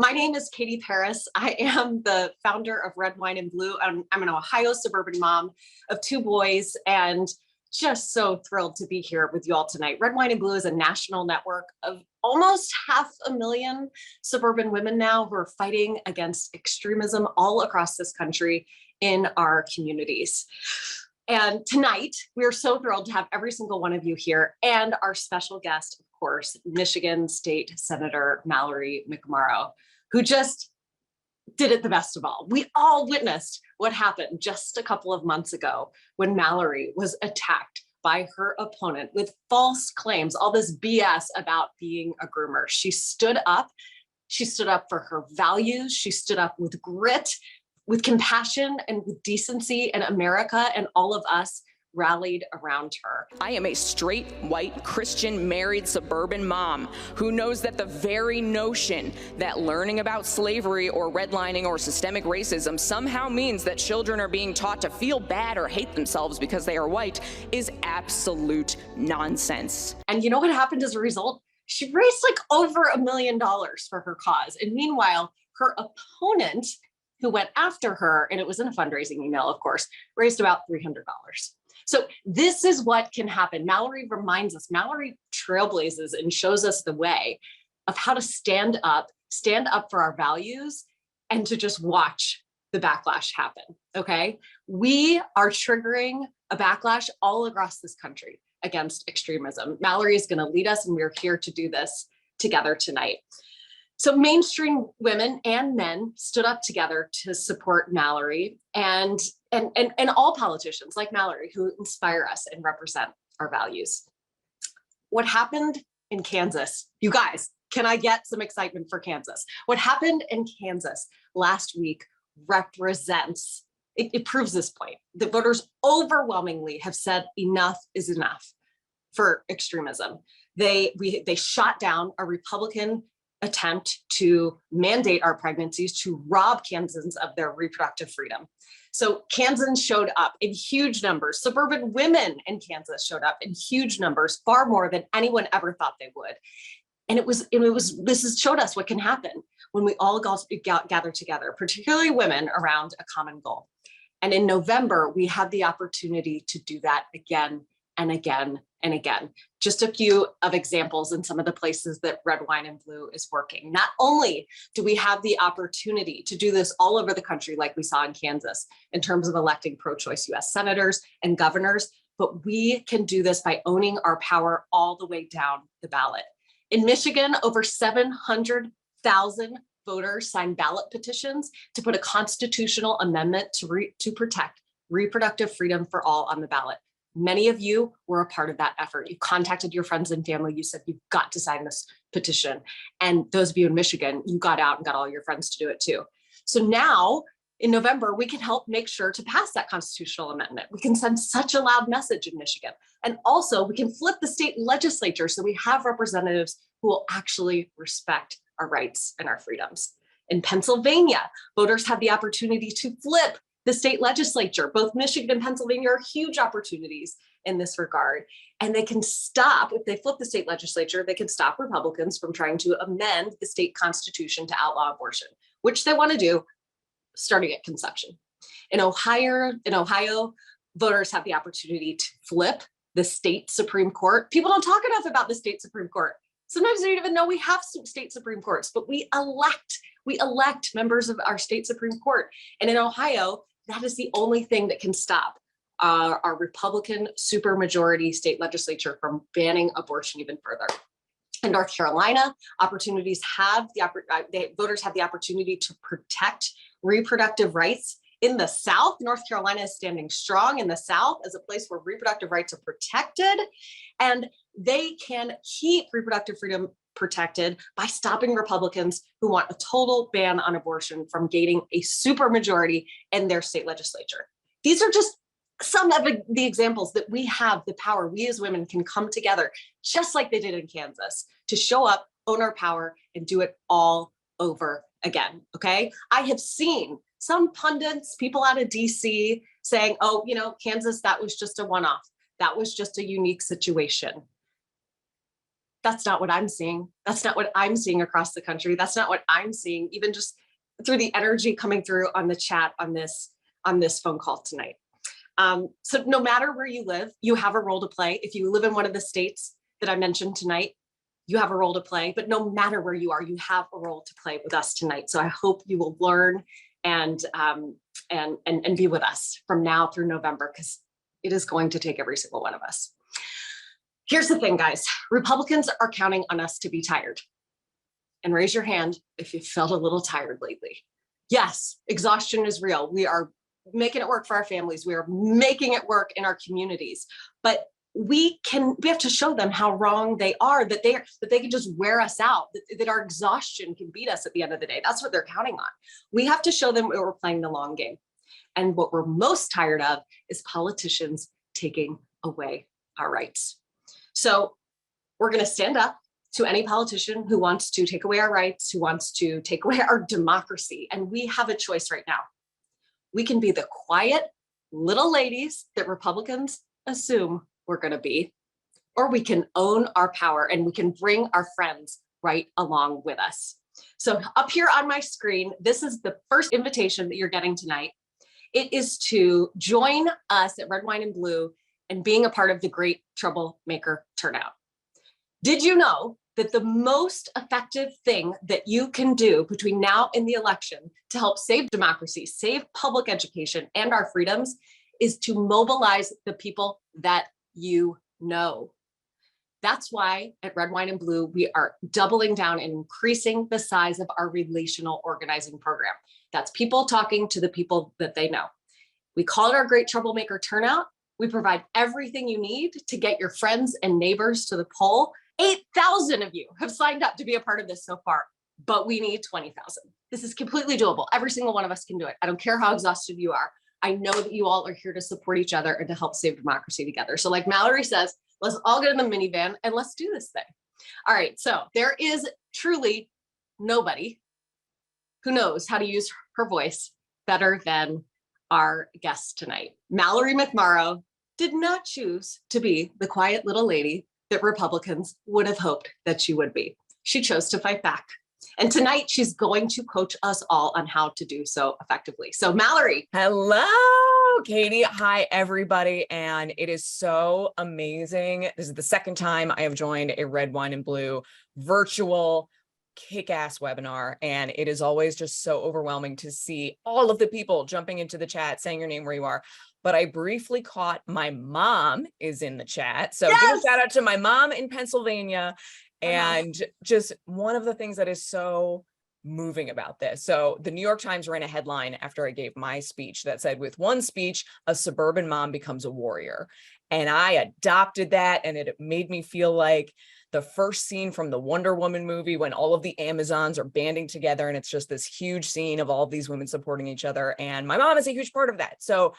My name is Katie Paris. I am the founder of Red Wine and Blue. I'm an Ohio suburban mom of two boys and just so thrilled to be here with you all tonight. Red Wine and Blue is a national network of almost 500,000 suburban women now who are fighting against extremism all across this country in our communities. And tonight, we're so thrilled to have every single one of you here and our special guest, of course, Michigan State Senator Mallory McMorrow, who just did it the best of all. We all witnessed what happened just a couple of months ago when Mallory was attacked by her opponent with false claims, all this BS about being a groomer. She stood up. She stood up for her values. She stood up with grit, with compassion, and with decency, and America and all of us rallied around her. I am a straight, white, Christian, married, suburban mom who knows that the very notion that learning about slavery or redlining or systemic racism somehow means that children are being taught to feel bad or hate themselves because they are white is absolute nonsense. And you know what happened as a result? She raised like over $1 million for her cause. And meanwhile, her opponent, who went after her, and it was in a fundraising email, of course, raised about $300. So this is what can happen. Mallory reminds us, Mallory trailblazes and shows us the way of how to stand up for our values, and to just watch the backlash happen, okay? We are triggering a backlash all across this country against extremism. Mallory is gonna lead us, and we're here to do this together tonight. So mainstream women and men stood up together to support Mallory, and all politicians like Mallory who inspire us and represent our values. What happened in Kansas, you guys, can I get some excitement for Kansas? What happened in Kansas last week represents, it proves this point. The voters overwhelmingly have said enough is enough for extremism. They shot down a Republican attempt to mandate our pregnancies, to rob Kansans of their reproductive freedom. So Kansans showed up in huge numbers. Suburban women in Kansas showed up in huge numbers, far more than anyone ever thought they would. And this showed us what can happen when we all gather together, particularly women, around a common goal. And in November, we had the opportunity to do that again and again and again. Just a few of examples in some of the places that Red Wine and Blue is working. Not only do we have the opportunity to do this all over the country, like we saw in Kansas, in terms of electing pro-choice US senators and governors, but we can do this by owning our power all the way down the ballot. In Michigan, over 700,000 voters signed ballot petitions to put a constitutional amendment to protect reproductive freedom for all on the ballot. Many of you were a part of that effort. You contacted your friends and family. You said, you've got to sign this petition. And those of you in Michigan, you got out and got all your friends to do it too. So now in November, we can help make sure to pass that constitutional amendment. We can send such a loud message in Michigan. And also we can flip the state legislature so we have representatives who will actually respect our rights and our freedoms. In Pennsylvania, voters have the opportunity to flip the state legislature. Both Michigan and Pennsylvania are huge opportunities in this regard. And they can stop, if they flip the state legislature, they can stop Republicans from trying to amend the state constitution to outlaw abortion, which they want to do starting at conception. In Ohio, voters have the opportunity to flip the state Supreme Court. People don't talk enough about the state Supreme Court. Sometimes they don't even know we have some state Supreme Courts, but we elect members of our state Supreme Court. And in Ohio, that is the only thing that can stop our Republican supermajority state legislature from banning abortion even further. In North Carolina, voters have the opportunity to protect reproductive rights. In the South, North Carolina is standing strong in the South as a place where reproductive rights are protected, and they can keep reproductive freedom protected by stopping Republicans who want a total ban on abortion from gaining a supermajority in their state legislature. These are just some of the examples that we have the power. We as women can come together, just like they did in Kansas, to show up, own our power, and do it all over again, okay? I have seen some pundits, people out of DC saying, oh, Kansas, that was just a one-off. That was just a unique situation. That's not what I'm seeing. That's not what I'm seeing across the country. That's not what I'm seeing, even just through the energy coming through on the chat on this phone call tonight. So no matter where you live, you have a role to play. If you live in one of the states that I mentioned tonight, you have a role to play, but no matter where you are, you have a role to play with us tonight. So I hope you will learn and be with us from now through November, because it is going to take every single one of us. Here's the thing, guys. Republicans are counting on us to be tired. And raise your hand if you felt a little tired lately. Yes, exhaustion is real. We are making it work for our families. We are making it work in our communities. But we have to show them how wrong they are, that they can just wear us out, that our exhaustion can beat us at the end of the day. That's what they're counting on. We have to show them we're playing the long game. And what we're most tired of is politicians taking away our rights. So we're going to stand up to any politician who wants to take away our rights, who wants to take away our democracy. And we have a choice right now. We can be the quiet little ladies that Republicans assume we're going to be, or we can own our power and we can bring our friends right along with us. So up here on my screen, this is the first invitation that you're getting tonight. It is to join us at Red, Wine, and Blue and being a part of the great Troublemaker turnout. Did you know that the most effective thing that you can do between now and the election to help save democracy, save public education and our freedoms is to mobilize the people that you know? That's why at Red, Wine, and Blue, we are doubling down and increasing the size of our relational organizing program. That's people talking to the people that they know. We call it our Great Troublemaker Turnout. We provide everything you need to get your friends and neighbors to the poll. 8,000 of you have signed up to be a part of this so far, but we need 20,000. This is completely doable. Every single one of us can do it. I don't care how exhausted you are. I know that you all are here to support each other and to help save democracy together. So like Mallory says, let's all get in the minivan and let's do this thing. All right, so there is truly nobody who knows how to use her voice better than our guest tonight. Mallory McMorrow did not choose to be the quiet little lady that Republicans would have hoped that she would be. She chose to fight back. And tonight she's going to coach us all on how to do so effectively. So Mallory. Hello, Katie. Hi, everybody. And it is so amazing. This is the second time I have joined a Red, Wine, and Blue virtual kick-ass webinar. And it is always just so overwhelming to see all of the people jumping into the chat, saying your name where you are. But I briefly caught my mom is in the chat. So yes! Give a shout out to my mom in Pennsylvania. And just one of the things that is so moving about this. So the New York Times ran a headline after I gave my speech that said, with one speech, a suburban mom becomes a warrior. And I adopted that, and it made me feel like the first scene from the Wonder Woman movie when all of the Amazons are banding together, and it's just this huge scene of all of these women supporting each other. And my mom is a huge part of that. So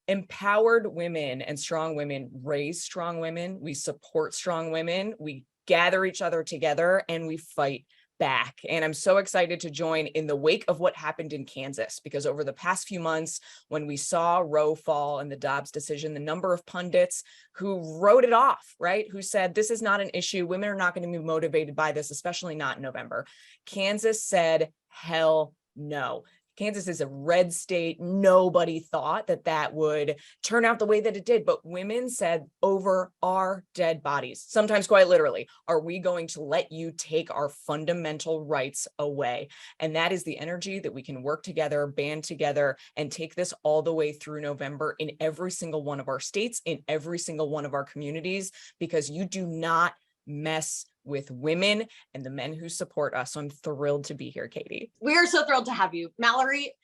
empowered women and strong women raise strong women. We support strong women. We gather each other together and we fight back. And I'm so excited to join in the wake of what happened in Kansas, because over the past few months, when we saw Roe fall and the Dobbs decision, the number of pundits who wrote it off, right? Who said, this is not an issue. Women are not going to be motivated by this, especially not in November. Kansas said, hell no. Kansas is a red state. Nobody thought that that would turn out the way that it did, but women said, over our dead bodies, sometimes quite literally, are we going to let you take our fundamental rights away? And that is the energy that we can work together, band together, and take this all the way through November in every single one of our states, in every single one of our communities, because you do not mess with women and the men who support us. So I'm thrilled to be here, Katie. We are so thrilled to have you. Mallory,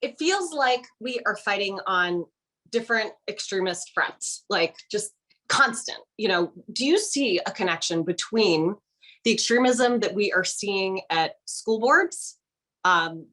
it feels like we are fighting on different extremist fronts, like just constant. You know, do you see a connection between the extremism that we are seeing at school boards,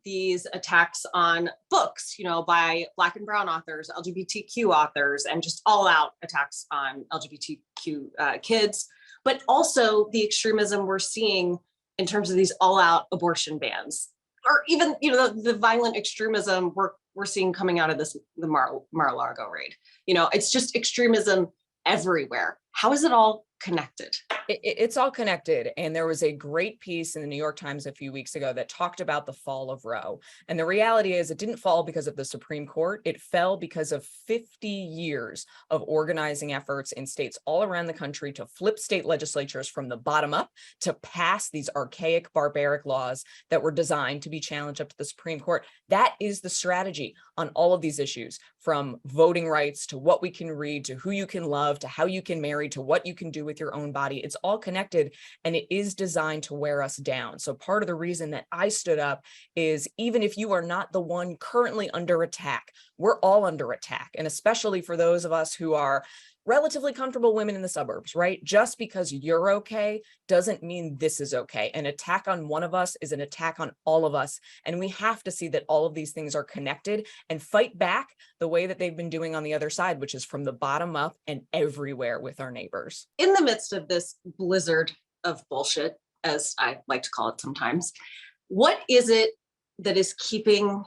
these attacks on books, you know, by Black and brown authors, LGBTQ authors, and just all out attacks on LGBTQ kids, but also the extremism we're seeing in terms of these all-out abortion bans, or even, you know, the violent extremism we're seeing coming out of the Mar-a-Lago raid. You know, it's just extremism everywhere. How is it all connected? It's all connected. And there was a great piece in the New York Times a few weeks ago that talked about the fall of Roe. And the reality is it didn't fall because of the Supreme Court. It fell because of 50 years of organizing efforts in states all around the country to flip state legislatures from the bottom up to pass these archaic, barbaric laws that were designed to be challenged up to the Supreme Court. That is the strategy on all of these issues, from voting rights to what we can read, to who you can love, to how you can marry, to what you can do with your own body. It's all connected, and it is designed to wear us down. So part of the reason that I stood up is, even if you are not the one currently under attack, we're all under attack. And especially for those of us who are relatively comfortable women in the suburbs, right? Just because you're okay doesn't mean this is okay. An attack on one of us is an attack on all of us. And we have to see that all of these things are connected and fight back the way that they've been doing on the other side, which is from the bottom up and everywhere with our neighbors. In the midst of this blizzard of bullshit, as I like to call it sometimes, what is it that is keeping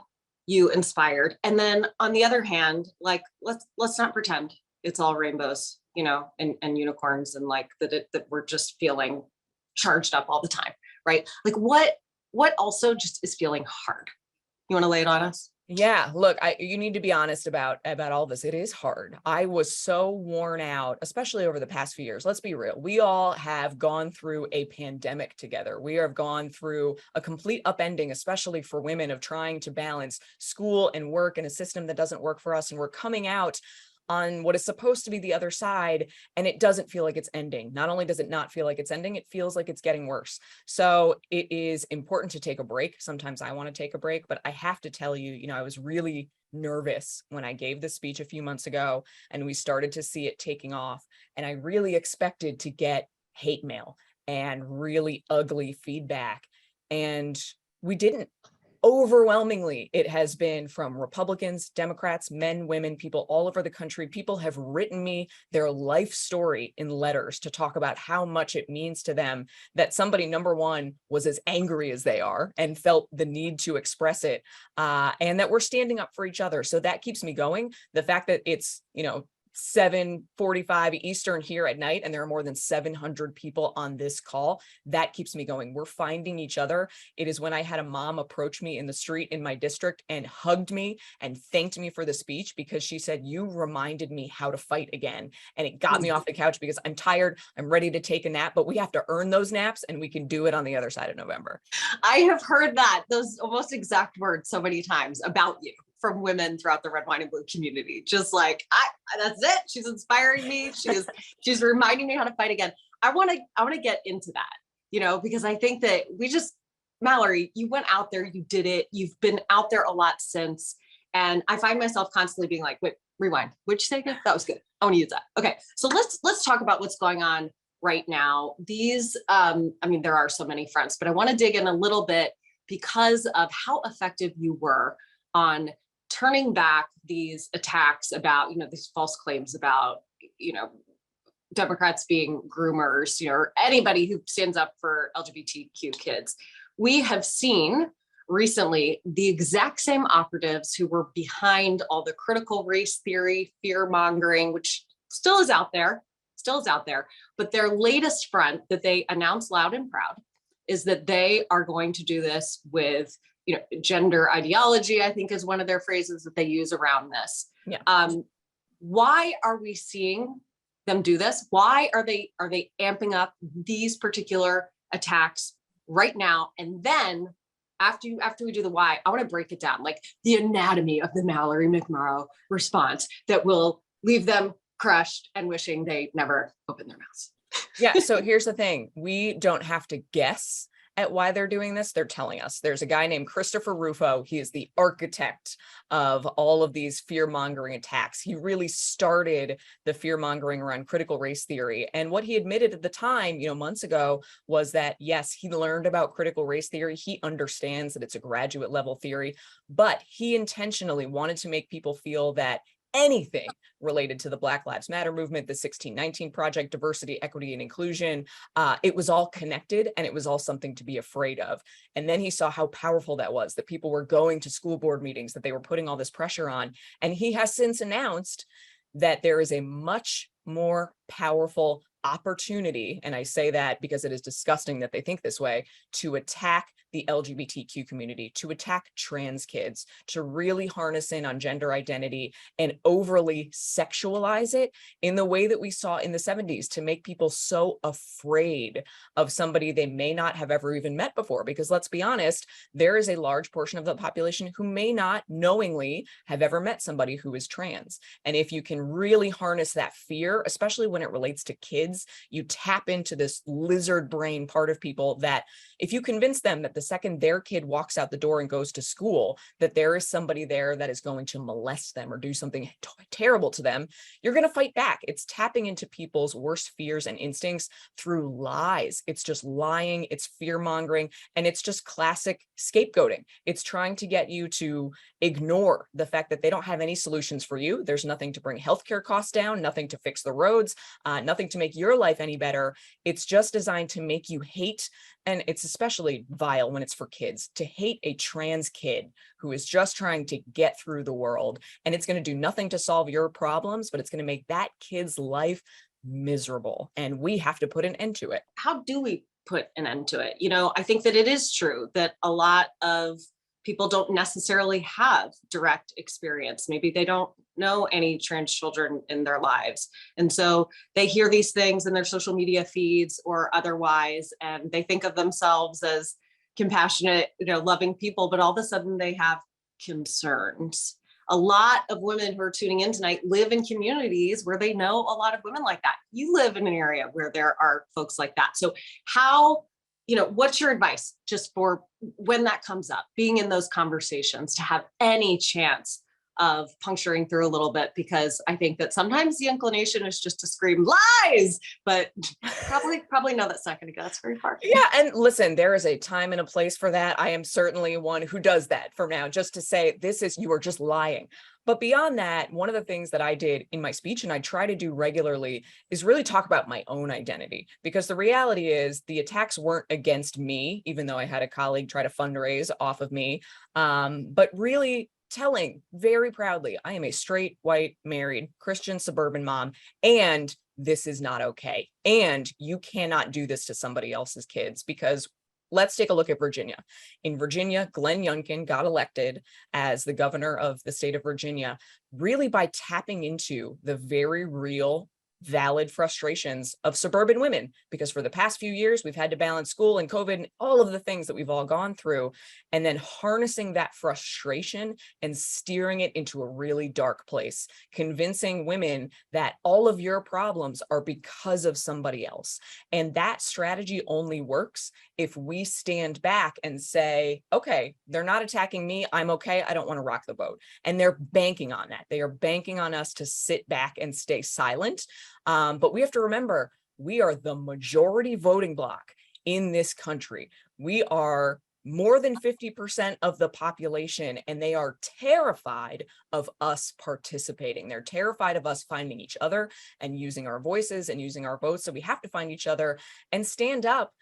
you inspired? And then on the other hand, like, let's not pretend it's all rainbows, you know, and unicorns, and like that we're just feeling charged up all the time, right? Like what also just is feeling hard? You want to lay it on us? Yeah, look, you need to be honest about all this. It is hard. I was so worn out, especially over the past few years. Let's be real. We all have gone through a pandemic together. We have gone through a complete upending, especially for women, of trying to balance school and work in a system that doesn't work for us. And we're coming out on what is supposed to be the other side, and it doesn't feel like it's ending. Not only does it not feel like it's ending, it feels like it's getting worse. So it is important to take a break. Sometimes I want to take a break, but I have to tell you, I was really nervous when I gave this speech a few months ago and we started to see it taking off. And I really expected to get hate mail and really ugly feedback. And we didn't. Overwhelmingly, it has been from Republicans, Democrats, men, women, people all over the country. People have written me their life story in letters to talk about how much it means to them that somebody, number one, was as angry as they are and felt the need to express it, and that we're standing up for each other. So that keeps me going. The fact that it's, 7:45 Eastern here at night, and there are more than 700 people on this call, that keeps me going. We're finding each other. It is when I had a mom approach me in the street in my district and hugged me and thanked me for the speech because she said, "You reminded me how to fight again." And it got me off the couch because I'm tired, I'm ready to take a nap, but we have to earn those naps, and we can do it on the other side of November. I have heard those almost exact words so many times about you from women throughout the red, wine, and blue community. Just like, that's it. She's inspiring me. She's reminding me how to fight again. I want to get into that, because I think that Mallory, you went out there, you did it. You've been out there a lot since. And I find myself constantly being like, wait, rewind. What'd you say again? That was good. I want to use that. Okay. So let's talk about what's going on right now. These, there are so many fronts, but I want to dig in a little bit because of how effective you were on turning back these attacks about, these false claims about, Democrats being groomers, or anybody who stands up for LGBTQ kids. We have seen recently the exact same operatives who were behind all the critical race theory, fear mongering, which still is out there, but their latest front that they announced loud and proud is that they are going to do this with gender ideology, I think is one of their phrases that they use around this. Yeah. Why are we seeing them do this? Why are they amping up these particular attacks right now? And then after we do the why, I want to break it down, like the anatomy of the Mallory McMorrow response that will leave them crushed and wishing they never opened their mouths. Yeah. So here's the thing. We don't have to guess at why they're doing this. They're telling us. There's a guy named Christopher Rufo. He is the architect of all of these fear-mongering attacks. He really started the fear-mongering around critical race theory. And what he admitted at the time, months ago, was that, yes, he learned about critical race theory. He understands that it's a graduate level theory, but he intentionally wanted to make people feel that anything related to the Black Lives Matter movement, the 1619 Project, diversity, equity, and inclusion, it was all connected and it was all something to be afraid of. And then he saw how powerful that was, that people were going to school board meetings, that they were putting all this pressure on. And he has since announced that there is a much more powerful opportunity, and I say that because it is disgusting that they think this way, to attack the LGBTQ community, to attack trans kids, to really harness in on gender identity and overly sexualize it in the way that we saw in the 70s, to make people so afraid of somebody they may not have ever even met before. Because let's be honest, there is a large portion of the population who may not knowingly have ever met somebody who is trans. And if you can really harness that fear, especially when it relates to kids, you tap into this lizard brain part of people that if you convince them that the second their kid walks out the door and goes to school, that there is somebody there that is going to molest them or do something terrible to them, you're going to fight back. It's tapping into people's worst fears and instincts through lies. It's just lying, it's fear mongering, and it's just classic scapegoating. It's trying to get you to ignore the fact that they don't have any solutions for you. There's nothing to bring healthcare costs down, nothing to fix the roads, nothing to make your life any better. It's just designed to make you hate. And it's especially vile when it's for kids, to hate a trans kid who is just trying to get through the world. And it's going to do nothing to solve your problems, but it's going to make that kid's life miserable. And we have to put an end to it. How do we put an end to it? You know, I think that it is true that a lot of people don't necessarily have direct experience. Maybe they don't know any trans children in their lives. And so they hear these things in their social media feeds or otherwise, and they think of themselves as compassionate, loving people, but all of a sudden they have concerns. A lot of women who are tuning in tonight live in communities where they know a lot of women like that. You live in an area where there are folks like that. So what's your advice just for when that comes up, being in those conversations, to have any chance of puncturing through a little bit? Because I think that sometimes the inclination is just to scream lies, but probably know that's not going to go very far. Yeah. And listen, there is a time and a place for that. I am certainly one who does that for now, just to say, you are just lying. But beyond that, one of the things that I did in my speech, and I try to do regularly, is really talk about my own identity. Because the reality is the attacks weren't against me, even though I had a colleague try to fundraise off of me, but really telling very proudly, I am a straight, white, married, Christian, suburban mom, and this is not okay. And you cannot do this to somebody else's kids. Because let's take a look at Virginia. In Virginia, Glenn Youngkin got elected as the governor of the state of Virginia, really by tapping into the very real, valid frustrations of suburban women, because for the past few years, we've had to balance school and COVID and all of the things that we've all gone through, and then harnessing that frustration and steering it into a really dark place, convincing women that all of your problems are because of somebody else. And that strategy only works if we stand back and say, okay, they're not attacking me. I'm okay. I don't want to rock the boat. And they're banking on that. They are banking on us to sit back and stay silent. But we have to remember, we are the majority voting bloc in this country. We are more than 50% of the population, and they are terrified of us participating. They're terrified of us finding each other and using our voices and using our votes. So we have to find each other and stand up,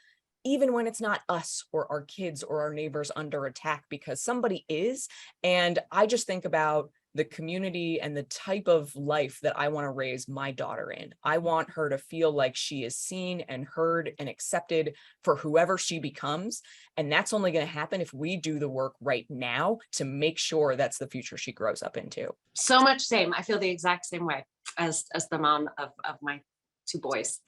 even when it's not us or our kids or our neighbors under attack, because somebody is. And I just think about the community and the type of life that I want to raise my daughter in. I want her to feel like she is seen and heard and accepted for whoever she becomes. And that's only going to happen if we do the work right now to make sure that's the future she grows up into. So much same. I feel the exact same way as the mom of my two boys.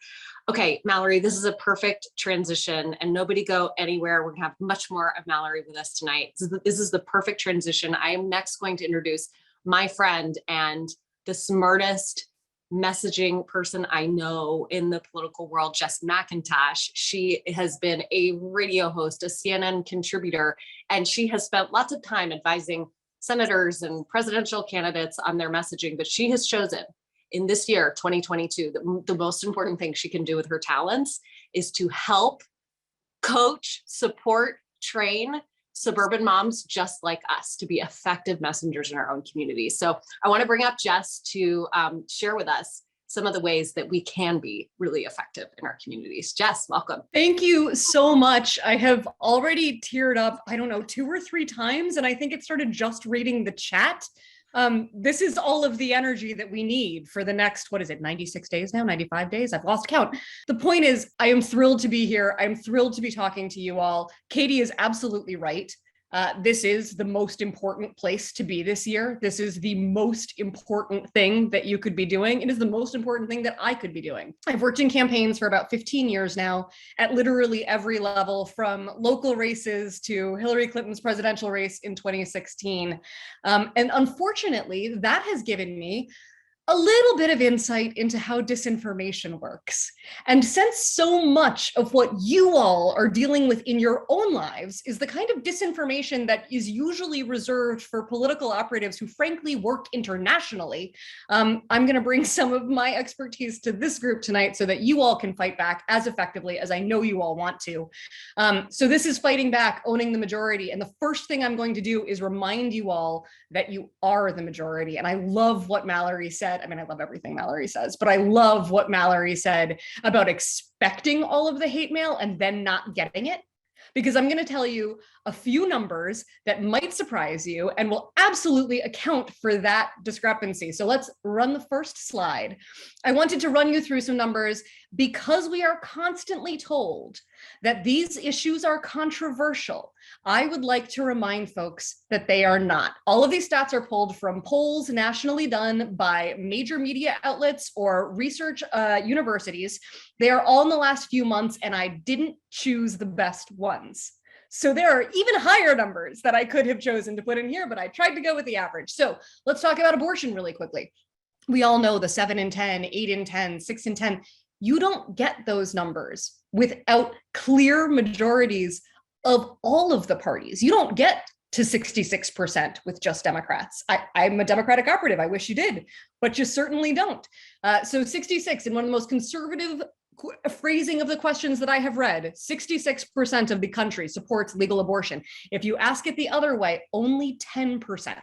Okay, Mallory, this is a perfect transition, and nobody go anywhere. We're gonna have much more of Mallory with us tonight. This is the perfect transition. I am next going to introduce my friend and the smartest messaging person I know in the political world, Jess McIntosh. She has been a radio host, a CNN contributor, and she has spent lots of time advising senators and presidential candidates on their messaging, but she has chosen in this year, 2022, the most important thing she can do with her talents is to help coach, support, train suburban moms just like us to be effective messengers in our own communities. So I want to bring up Jess to share with us some of the ways that we can be really effective in our communities. Jess, welcome. Thank you so much. I have already teared up, I don't know, 2 or 3 times, and I think it started just reading the chat. This is all of the energy that we need for the next, 96 days now, 95 days? I've lost count. The point is, I am thrilled to be here. I'm thrilled to be talking to you all. Katie is absolutely right. This is the most important place to be this year. This is the most important thing that you could be doing. It is the most important thing that I could be doing. I've worked in campaigns for about 15 years now at literally every level, from local races to Hillary Clinton's presidential race in 2016. And unfortunately, that has given me a little bit of insight into how disinformation works. And since so much of what you all are dealing with in your own lives is the kind of disinformation that is usually reserved for political operatives who frankly work internationally, I'm going to bring some of my expertise to this group tonight so that you all can fight back as effectively as I know you all want to. So this is fighting back, owning the majority. And the first thing I'm going to do is remind you all that you are the majority. And I love what Mallory said. I mean, I love everything Mallory says, but I love what Mallory said about expecting all of the hate mail and then not getting it. Because I'm going to tell you a few numbers that might surprise you and will absolutely account for that discrepancy. So let's run the first slide. I wanted to run you through some numbers because we are constantly told that these issues are controversial. I would like to remind folks that they are not. All of these stats are pulled from polls nationally done by major media outlets or research universities. They are all in the last few months, and I didn't choose the best ones. So there are even higher numbers that I could have chosen to put in here, but I tried to go with the average. So let's talk about abortion really quickly. We all know the 7 in 10, 8 in 10, 6 in 10. You don't get those numbers without clear majorities of all of the parties. You don't get to 66% with just Democrats. I'm a Democratic operative. I wish you did, but you certainly don't. So 66 in one of the most conservative phrasing of the questions that I have read, 66% of the country supports legal abortion. If you ask it the other way, only 10%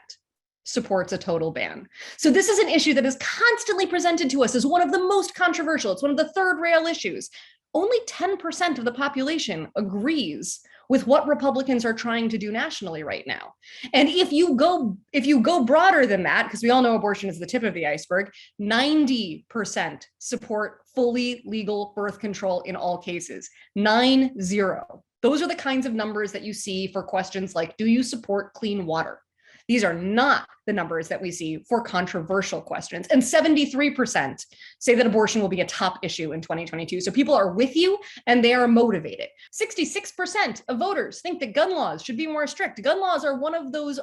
supports a total ban. So this is an issue that is constantly presented to us as one of the most controversial. It's one of the third rail issues. Only 10% of the population agrees with what Republicans are trying to do nationally right now. And if you go broader than that, because we all know abortion is the tip of the iceberg, 90% support fully legal birth control in all cases. 90. Those are the kinds of numbers that you see for questions like, do you support clean water? These are not the numbers that we see for controversial questions. And 73% say that abortion will be a top issue in 2022. So people are with you and they are motivated. 66% of voters think that gun laws should be more strict. Gun laws are one of those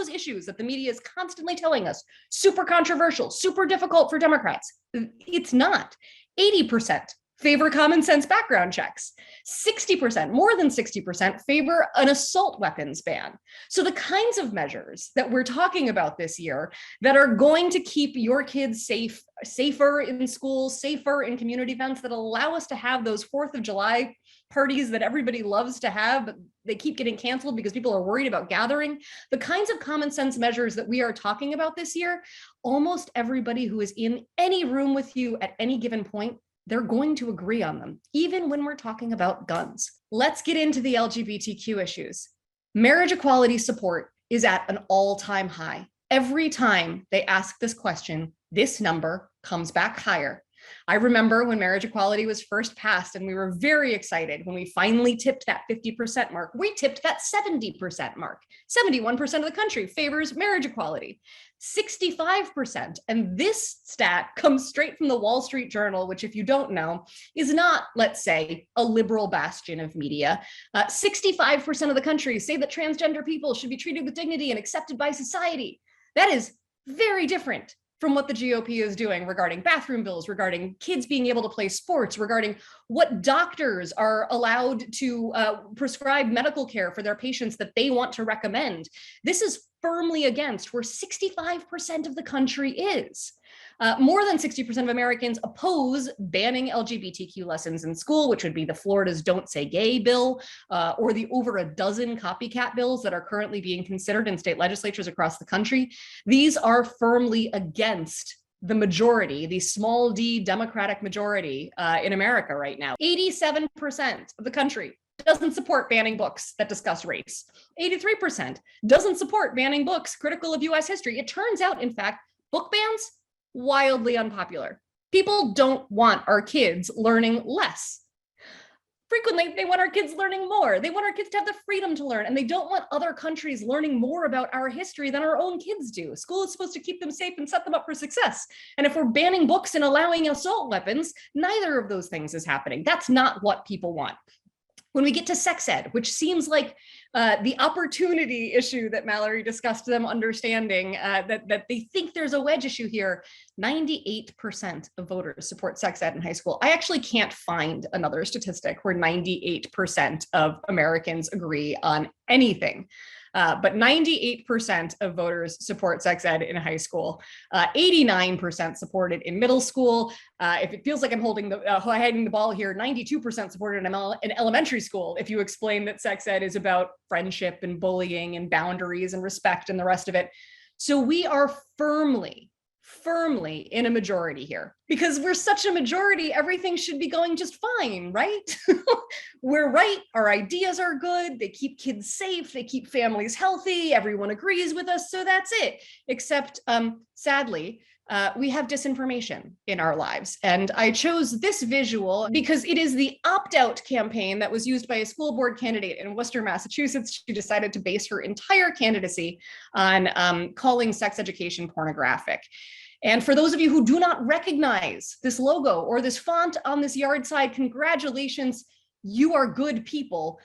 issues that the media is constantly telling us, super controversial, super difficult for Democrats. It's not. 80% favor common sense background checks. 60%, more than 60%, favor an assault weapons ban. So the kinds of measures that we're talking about this year that are going to keep your kids safer in schools, safer in community events, that allow us to have those 4th of July parties that everybody loves to have, but they keep getting canceled because people are worried about gathering. The kinds of common sense measures that we are talking about this year, almost everybody who is in any room with you at any given point, they're going to agree on them, even when we're talking about guns. Let's get into the LGBTQ issues. Marriage equality support is at an all-time high. Every time they ask this question, this number comes back higher. I remember when marriage equality was first passed, and we were very excited when we finally tipped that 50% mark. We tipped that 70% mark. 71% of the country favors marriage equality. 65%, and this stat comes straight from the Wall Street Journal, which, if you don't know, is not, let's say, a liberal bastion of media. 65% of the country say that transgender people should be treated with dignity and accepted by society. That is very different from what the GOP is doing regarding bathroom bills, regarding kids being able to play sports, regarding what doctors are allowed to prescribe medical care for their patients that they want to recommend. This is firmly against where 65% of the country is. More than 60% of Americans oppose banning LGBTQ lessons in school, which would be the Florida's Don't Say Gay bill, or the over a dozen copycat bills that are currently being considered in state legislatures across the country. These are firmly against the majority, the small d Democratic majority in America right now. 87% of the country doesn't support banning books that discuss race. 83% doesn't support banning books critical of US history. It turns out, in fact, book bans, wildly unpopular. People don't want our kids learning less. Frequently, they want our kids learning more. They want our kids to have the freedom to learn, and they don't want other countries learning more about our history than our own kids do. School is supposed to keep them safe and set them up for success. And if we're banning books and allowing assault weapons, neither of those things is happening. That's not what people want. When we get to sex ed, which seems like the opportunity issue that Mallory discussed them understanding, that they think there's a wedge issue here, 98% of voters support sex ed in high school. I actually can't find another statistic where 98% of Americans agree on anything. But 98% of voters support sex ed in high school. 89% support it in middle school. If it feels like I'm hiding the ball here, 92% support it in elementary school. If you explain that sex ed is about friendship and bullying and boundaries and respect and the rest of it. So we are firmly in a majority here. Because we're such a majority, everything should be going just fine, right? We're right, our ideas are good, they keep kids safe, they keep families healthy, everyone agrees with us, so that's it. Except, sadly, we have disinformation in our lives. And I chose this visual because it is the opt-out campaign that was used by a school board candidate in Worcester, Massachusetts. She decided to base her entire candidacy on calling sex education pornographic. And for those of you who do not recognize this logo or this font on this yard side, congratulations, you are good people.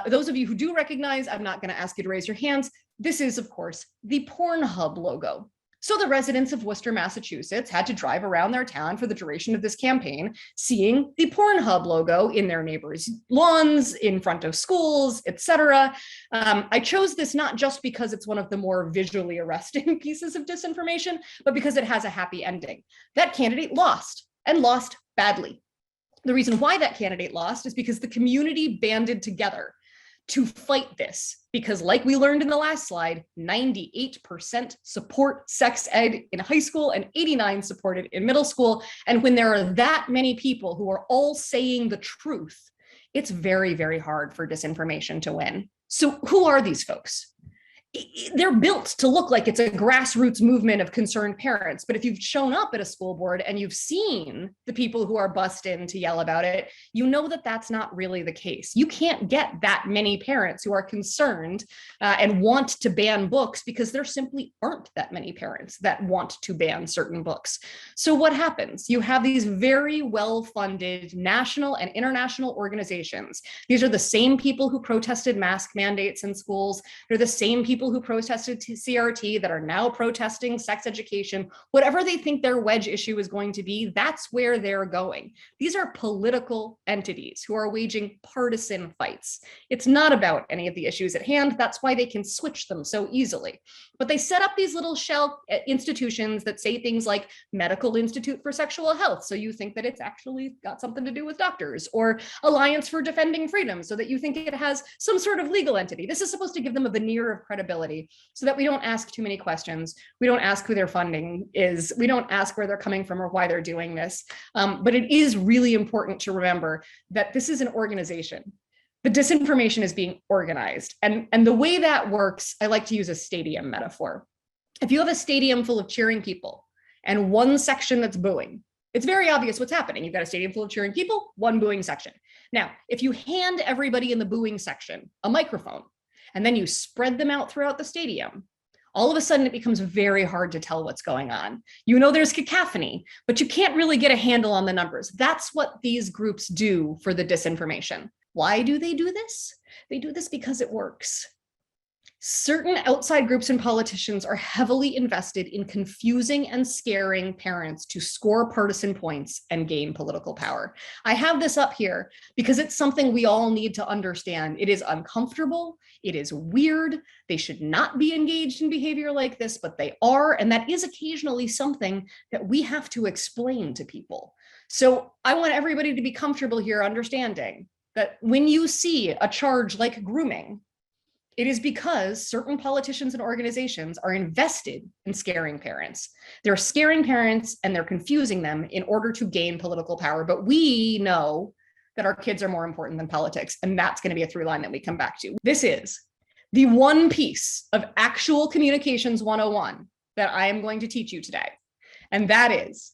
Those of you who do recognize, I'm not going to ask you to raise your hands. This is, of course, the Pornhub logo. So the residents of Worcester, Massachusetts had to drive around their town for the duration of this campaign, seeing the Pornhub logo in their neighbors' lawns, in front of schools, etc. I chose this not just because it's one of the more visually arresting pieces of disinformation, but because it has a happy ending. That candidate lost, and lost badly. The reason why that candidate lost is because the community banded together to fight this, because like we learned in the last slide, 98% support sex ed in high school and 89% support it in middle school. And when there are that many people who are all saying the truth, it's very, very hard for disinformation to win. So who are these folks? They're built to look like it's a grassroots movement of concerned parents. But if you've shown up at a school board and you've seen the people who are bussed in to yell about it, you know that that's not really the case. You can't get that many parents who are concerned and want to ban books because there simply aren't that many parents that want to ban certain books. So what happens? You have these very well-funded national and international organizations. These are the same people who protested mask mandates in schools. They're the same people who protested CRT that are now protesting sex education. Whatever they think their wedge issue is going to be, that's where they're going. These are political entities who are waging partisan fights. It's not about any of the issues at hand. That's why they can switch them so easily. But they set up these little shell institutions that say things like Medical Institute for Sexual Health, so you think that it's actually got something to do with doctors, or Alliance for Defending Freedom, so that you think it has some sort of legal entity. This is supposed to give them a veneer of credibility so that we don't ask too many questions. We don't ask who their funding is. We don't ask where they're coming from or why they're doing this. But it is really important to remember that this is an organization. The disinformation is being organized. And the way that works, I like to use a stadium metaphor. If you have a stadium full of cheering people and one section that's booing, it's very obvious what's happening. You've got a stadium full of cheering people, one booing section. Now, if you hand everybody in the booing section a microphone, and then you spread them out throughout the stadium, all of a sudden it becomes very hard to tell what's going on. You know there's cacophony, but you can't really get a handle on the numbers. That's what these groups do for the disinformation. Why do they do this? They do this because it works. Certain outside groups and politicians are heavily invested in confusing and scaring parents to score partisan points and gain political power. I have this up here because it's something we all need to understand. It is uncomfortable. It is weird. They should not be engaged in behavior like this, but they are. And that is occasionally something that we have to explain to people. So I want everybody to be comfortable here understanding that when you see a charge like grooming, it is because certain politicians and organizations are invested in scaring parents. They're scaring parents and they're confusing them in order to gain political power. But we know that our kids are more important than politics. And that's going to be a through line that we come back to. This is the one piece of actual communications 101 that I am going to teach you today. And that is,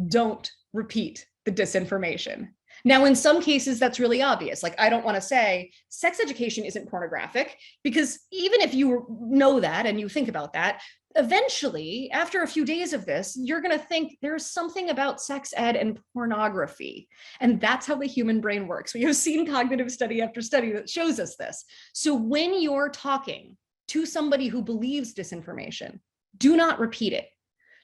don't repeat the disinformation. Now, in some cases, that's really obvious. Like, I don't want to say sex education isn't pornographic, because even if you know that and you think about that, eventually, after a few days of this, you're going to think there's something about sex ed and pornography. And that's how the human brain works. We have seen cognitive study after study that shows us this. So when you're talking to somebody who believes disinformation, do not repeat it.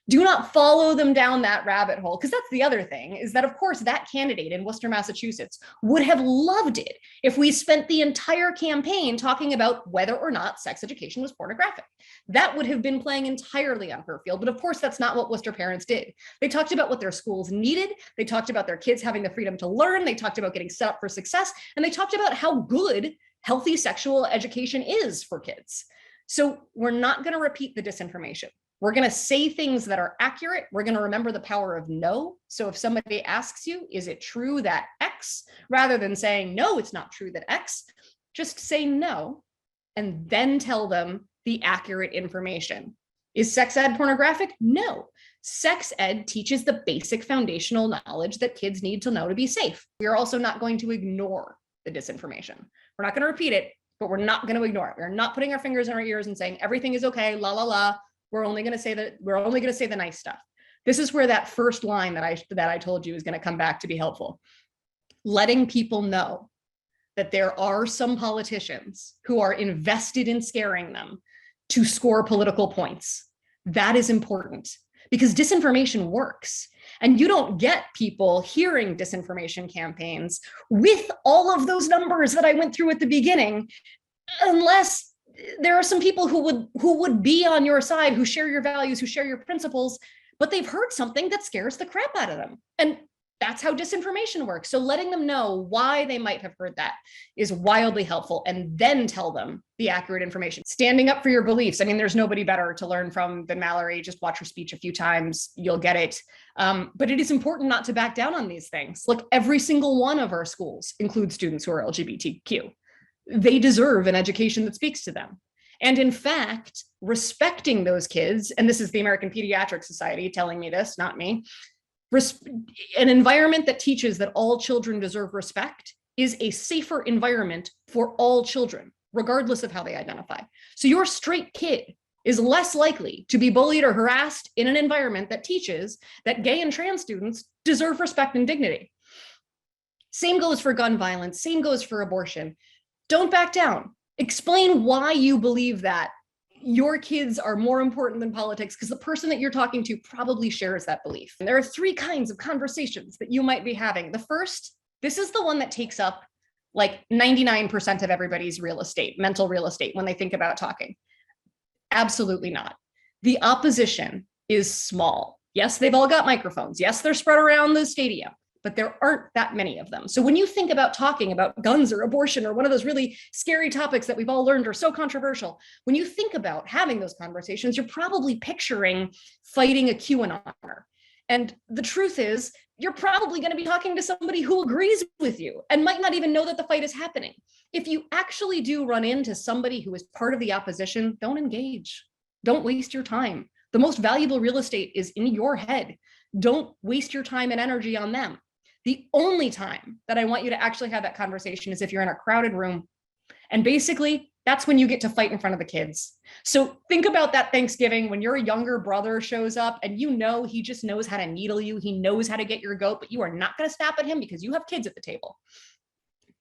Do not follow them down that rabbit hole, because that's the other thing, is that, of course, that candidate in Worcester, Massachusetts would have loved it if we spent the entire campaign talking about whether or not sex education was pornographic. That would have been playing entirely on her field. But of course, that's not what Worcester parents did. They talked about what their schools needed. They talked about their kids having the freedom to learn. They talked about getting set up for success. And they talked about how good healthy sexual education is for kids. So we're not going to repeat the disinformation. We're going to say things that are accurate. We're going to remember the power of no. So if somebody asks you, is it true that X, rather than saying, no, it's not true that X, just say no, and then tell them the accurate information. Is sex ed pornographic? No. Sex ed teaches the basic foundational knowledge that kids need to know to be safe. We are also not going to ignore the disinformation. We're not going to repeat it, but we're not going to ignore it. We're not putting our fingers in our ears and saying everything is okay, la la la. We're only going to say the nice stuff. This is where that first line that I told you is going to come back to be helpful. Letting people know that there are some politicians who are invested in scaring them to score political points. That is important, because disinformation works. And you don't get people hearing disinformation campaigns with all of those numbers that I went through at the beginning, unless there are some people who would be on your side, who share your values, who share your principles, but they've heard something that scares the crap out of them. And that's how disinformation works. So letting them know why they might have heard that is wildly helpful, and then tell them the accurate information. Standing up for your beliefs. I mean, there's nobody better to learn from than Mallory. Just watch her speech a few times, you'll get it. But it is important not to back down on these things. Look, every single one of our schools includes students who are LGBTQ. They deserve an education that speaks to them. And in fact, respecting those kids, and this is the American Pediatric Society telling me this, not me, an environment that teaches that all children deserve respect is a safer environment for all children, regardless of how they identify. So your straight kid is less likely to be bullied or harassed in an environment that teaches that gay and trans students deserve respect and dignity. Same goes for gun violence, same goes for abortion. Don't back down. Explain why you believe that your kids are more important than politics, because the person that you're talking to probably shares that belief. And there are three kinds of conversations that you might be having. The first, this is the one that takes up like 99% of everybody's real estate, mental real estate, when they think about talking. Absolutely not. The opposition is small. Yes, they've all got microphones. Yes, they're spread around the stadium, but there aren't that many of them. So when you think about talking about guns or abortion or one of those really scary topics that we've all learned are so controversial, when you think about having those conversations, you're probably picturing fighting a QAnoner. And the truth is, you're probably going to be talking to somebody who agrees with you and might not even know that the fight is happening. If you actually do run into somebody who is part of the opposition, don't engage. Don't waste your time. The most valuable real estate is in your head. Don't waste your time and energy on them. The only time that I want you to actually have that conversation is if you're in a crowded room. And basically, that's when you get to fight in front of the kids. So think about that Thanksgiving when your younger brother shows up and you know he just knows how to needle you. He knows how to get your goat, but you are not going to snap at him because you have kids at the table.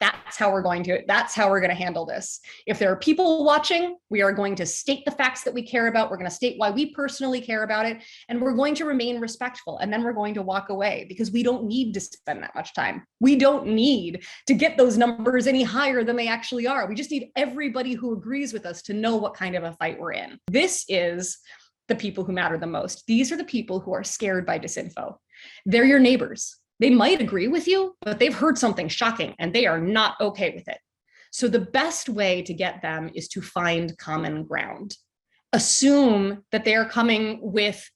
That's how we're going to handle this. If there are people watching, we are going to state the facts that we care about. We're going to state why we personally care about it. And we're going to remain respectful. And then we're going to walk away because we don't need to spend that much time. We don't need to get those numbers any higher than they actually are. We just need everybody who agrees with us to know what kind of a fight we're in. This is the people who matter the most. These are the people who are scared by disinfo. They're your neighbors. They might agree with you, but they've heard something shocking and they are not okay with it. So the best way to get them is to find common ground. Assume that they are coming with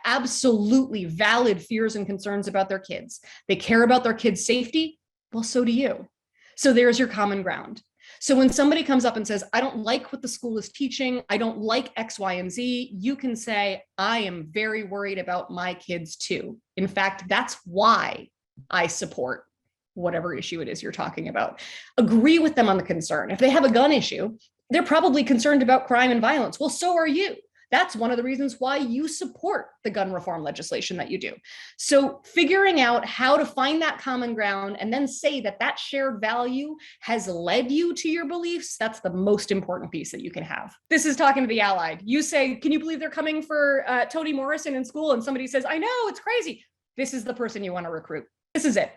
absolutely valid fears and concerns about their kids. They care about their kids' safety. Well, so do you. So there's your common ground. So when somebody comes up and says, I don't like what the school is teaching, I don't like X, Y, and Z, you can say, I am very worried about my kids too. In fact, that's why I support whatever issue it is you're talking about. Agree with them on the concern. If they have a gun issue, they're probably concerned about crime and violence. Well, so are you. That's one of the reasons why you support the gun reform legislation that you do. So figuring out how to find that common ground and then say that that shared value has led you to your beliefs, that's the most important piece that you can have. This is talking to the allied. You say, can you believe they're coming for Toni Morrison in school? And somebody says, I know, it's crazy. This is the person you want to recruit. This is it.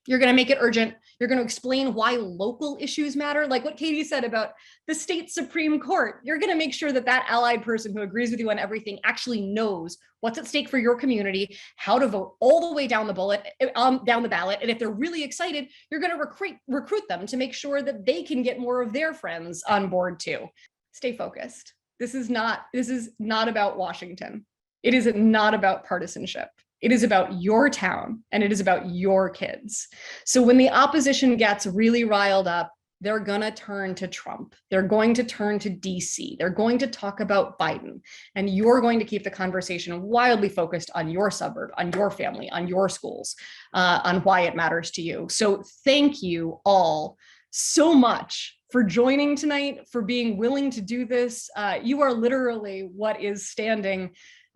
You're going to make it urgent. You're going to explain why local issues matter. Like what Katie said about the state Supreme Court. You're going to make sure that that allied person who agrees with you on everything actually knows what's at stake for your community, how to vote all the way down the ballot. And if they're really excited, you're going to recruit them to make sure that they can get more of their friends on board too. Stay focused. This is not about Washington. It is not about partisanship. It is about your town and it is about your kids. So when the opposition gets really riled up, they're going to turn to Trump. They're going to turn to DC. They're going to talk about Biden. And you're going to keep the conversation wildly focused on your suburb, on your family, on your schools, on why it matters to you. So thank you all so much for joining tonight, for being willing to do this. You are literally what is standing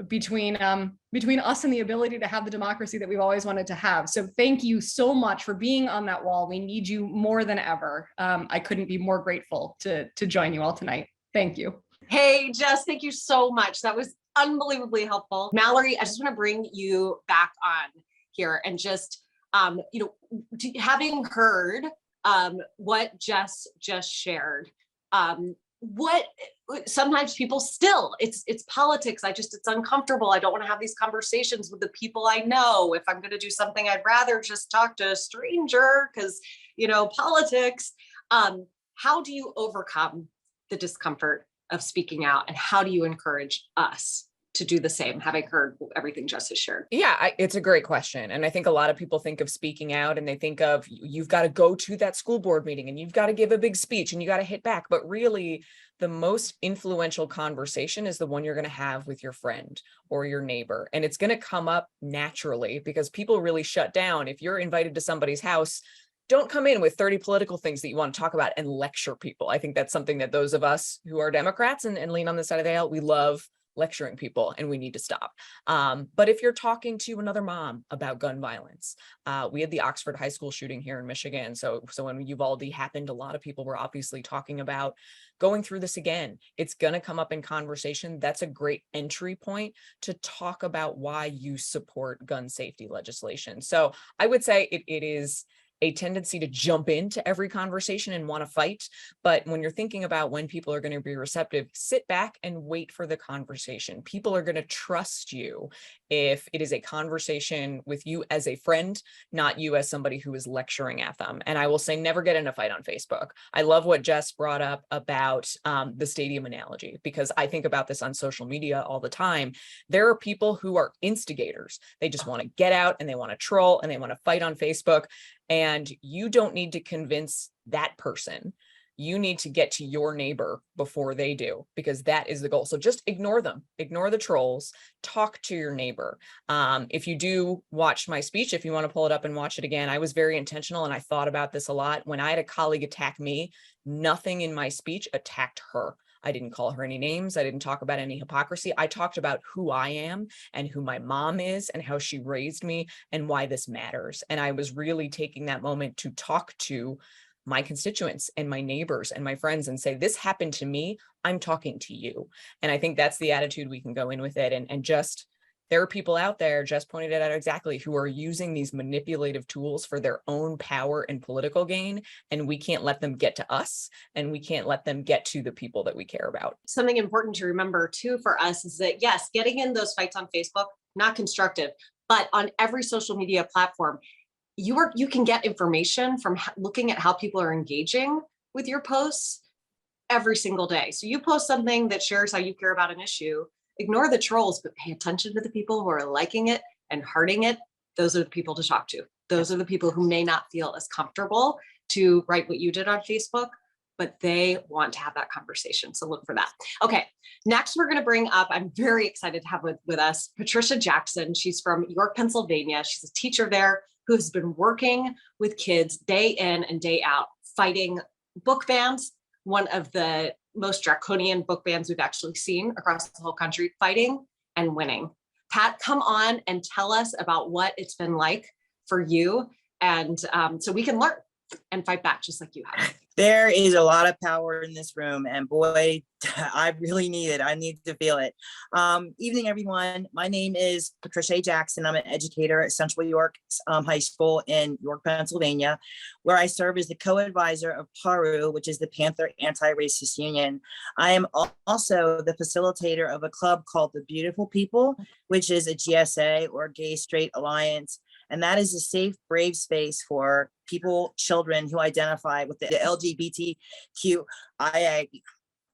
between us and the ability to have the democracy that we've always wanted to have. So thank you so much for being on that wall. We need you more than ever. I couldn't be more grateful to join you all tonight. Thank you. Hey, Jess, thank you so much. That was unbelievably helpful. Mallory, I just want to bring you back on here and just, having heard what Jess just shared, what sometimes people still, it's politics. It's uncomfortable. I don't want to have these conversations with the people I know. If I'm going to do something, I'd rather just talk to a stranger because, politics. How do you overcome the discomfort of speaking out? And how do you encourage us to do the same, having heard everything Jess has shared? Yeah, it's a great question. And I think a lot of people think of speaking out and they think of you've got to go to that school board meeting and you've got to give a big speech and you got to hit back. But really, the most influential conversation is the one you're going to have with your friend or your neighbor. And it's going to come up naturally because people really shut down. If you're invited to somebody's house, don't come in with 30 political things that you want to talk about and lecture people. I think that's something that those of us who are Democrats and lean on the side of the aisle, we love lecturing people and we need to stop. But if you're talking to another mom about gun violence, we had the Oxford High School shooting here in Michigan. So when Uvalde happened, a lot of people were obviously talking about going through this again. It's going to come up in conversation. That's a great entry point to talk about why you support gun safety legislation. So I would say it is a tendency to jump into every conversation and want to fight. But when you're thinking about when people are going to be receptive, sit back and wait for the conversation. People are going to trust you if it is a conversation with you as a friend, not you as somebody who is lecturing at them. And I will say, never get in a fight on Facebook. I love what Jess brought up about the stadium analogy, because I think about this on social media all the time. There are people who are instigators. They just want to get out and they want to troll and they want to fight on Facebook. And you don't need to convince that person. You need to get to your neighbor before they do, because that is the goal. So just ignore them, ignore the trolls, talk to your neighbor. If you do watch my speech, if you want to pull it up and watch it again, I was very intentional and I thought about this a lot. When I had a colleague attack me, nothing in my speech attacked her. I didn't call her any names. I didn't talk about any hypocrisy. I talked about who I am and who my mom is and how she raised me and why this matters. And I was really taking that moment to talk to my constituents and my neighbors and my friends and say, this happened to me. I'm talking to you. And I think that's the attitude we can go in with it. And just, there are people out there, Jess pointed it out exactly, who are using these manipulative tools for their own power and political gain. And we can't let them get to us and we can't let them get to the people that we care about. Something important to remember too for us is that, yes, getting in those fights on Facebook, not constructive, but on every social media platform, you can get information from looking at how people are engaging with your posts every single day. So you post something that shares how you care about an issue, ignore the trolls, but pay attention to the people who are liking it and hearting it. Those are the people to talk to. Those are the people who may not feel as comfortable to write what you did on Facebook, but they want to have that conversation. So look for that. Okay, next we're going to bring up, I'm very excited to have with us Patricia Jackson. She's from York, Pennsylvania. She's a teacher there who has been working with kids day in and day out, fighting book bans, one of the most draconian book bans we've actually seen across the whole country, fighting and winning. Pat, come on and tell us about what it's been like for you, and so we can learn and fight back just like you have. There is a lot of power in this room, and boy, I really need it. I need to feel it. Evening, everyone. My name is Patricia Jackson. I'm an educator at Central York High School in York, Pennsylvania, where I serve as the co-advisor of PARU, which is the Panther Anti-Racist Union. I am also the facilitator of a club called the Beautiful People, which is a GSA, or Gay Straight Alliance. And that is a safe, brave space for people, children who identify with the LGBTQIA,